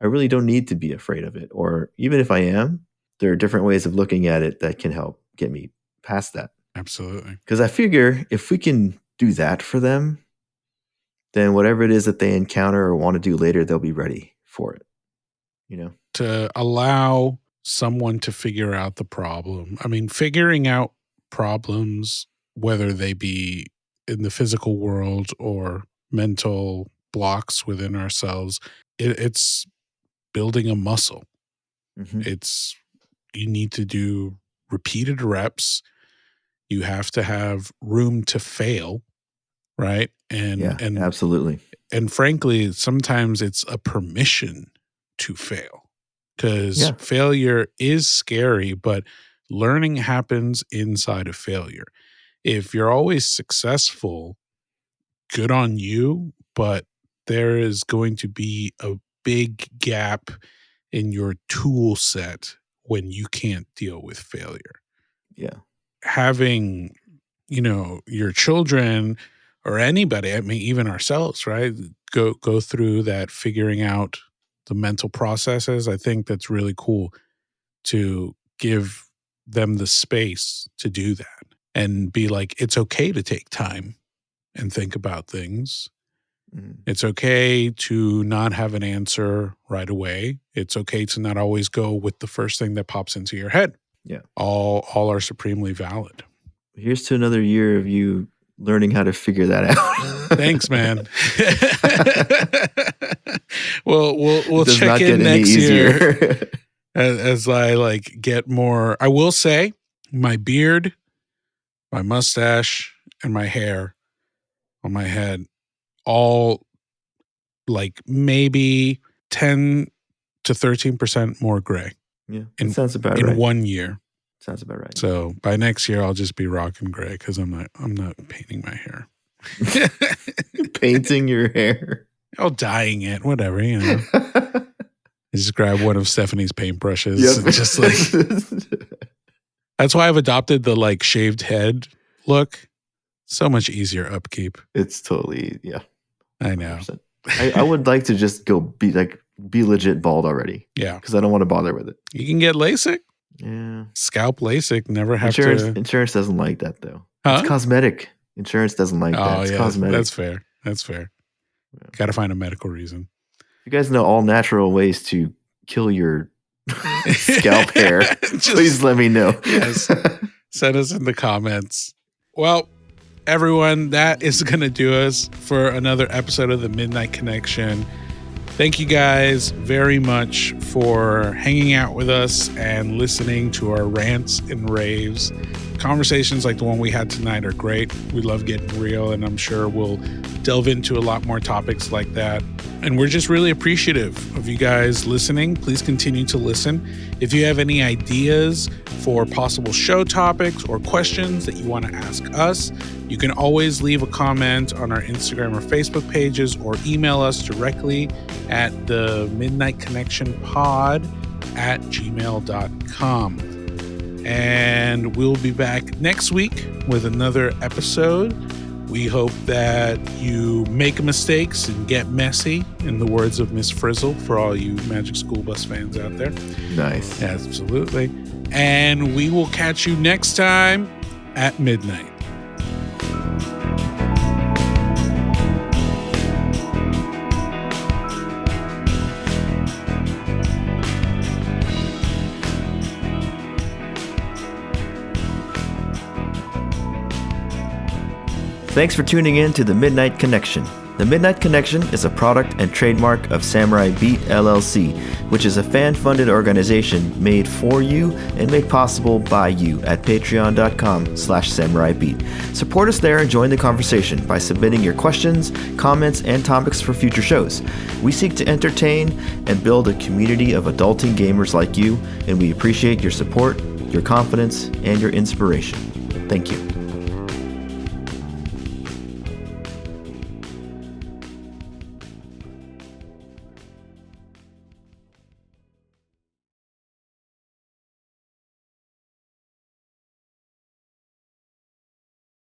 I really don't need to be afraid of it, or even if I am, there are different ways of looking at it that can help get me past that. Absolutely. Because I figure if we can do that for them, then whatever it is that they encounter or want to do later, they'll be ready for it. To allow someone to figure out the problem. I mean, figuring out problems, whether they be in the physical world or mental blocks within ourselves, it's building a muscle. It's, you need to do repeated reps. You have to have room to fail, right? And absolutely. And frankly, sometimes it's a permission to fail, because failure is scary, but learning happens inside of failure. If you're always successful, good on you, but there is going to be a big gap in your tool set when you can't deal with failure. Yeah. Having, your children or anybody, I mean, even ourselves, right, go through that, figuring out the mental processes. I think that's really cool to give them the space to do that and be like, it's okay to take time and think about things. It's okay to not have an answer right away. It's okay to not always go with the first thing that pops into your head. Yeah. All are supremely valid. Here's to another year of you learning how to figure that out. Thanks, man. We'll check in next year as I get more. I will say, my beard, my mustache, and my hair on my head all like maybe 10 to 13% more gray. Yeah, that sounds about in right. 1 year. Sounds about right. So by next year, I'll just be rocking gray because I'm not painting my hair. Painting your hair. Oh, dyeing it, whatever, you know. I just grab one of Stephanie's paintbrushes and just like. That's why I've adopted the like shaved head look. So much easier upkeep. It's totally, yeah. I know. I would like to just go be legit bald already. Yeah. Because I don't want to bother with it. You can get LASIK. Yeah. Scalp LASIK. Never have Insurance doesn't like that though. Huh? It's cosmetic. Insurance doesn't like that. It's cosmetic. That's fair. Yeah. Got to find a medical reason. You guys know all natural ways to kill your scalp hair. Please let me know. Yes. Send us in the comments. Well, everyone, that is going to do us for another episode of the Midnight Connection. Thank you guys very much for hanging out with us and listening to our rants and raves. Conversations like the one we had tonight are great. We love getting real, and I'm sure we'll delve into a lot more topics like that. And we're just really appreciative of you guys listening. Please continue to listen. If you have any ideas for possible show topics or questions that you want to ask us, you can always leave a comment on our Instagram or Facebook pages or email us directly at the midnightconnectionpod@gmail.com. And we'll be back next week with another episode. We hope that you make mistakes and get messy, in the words of Miss Frizzle, for all you Magic School Bus fans out there. Nice. Absolutely. And we will catch you next time at midnight. Thanks for tuning in to The Midnight Connection. The Midnight Connection is a product and trademark of Samurai Beat LLC, which is a fan-funded organization made for you and made possible by you at patreon.com/samuraibeat. Support us there and join the conversation by submitting your questions, comments, and topics for future shows. We seek to entertain and build a community of adulting gamers like you, and we appreciate your support, your confidence, and your inspiration. Thank you.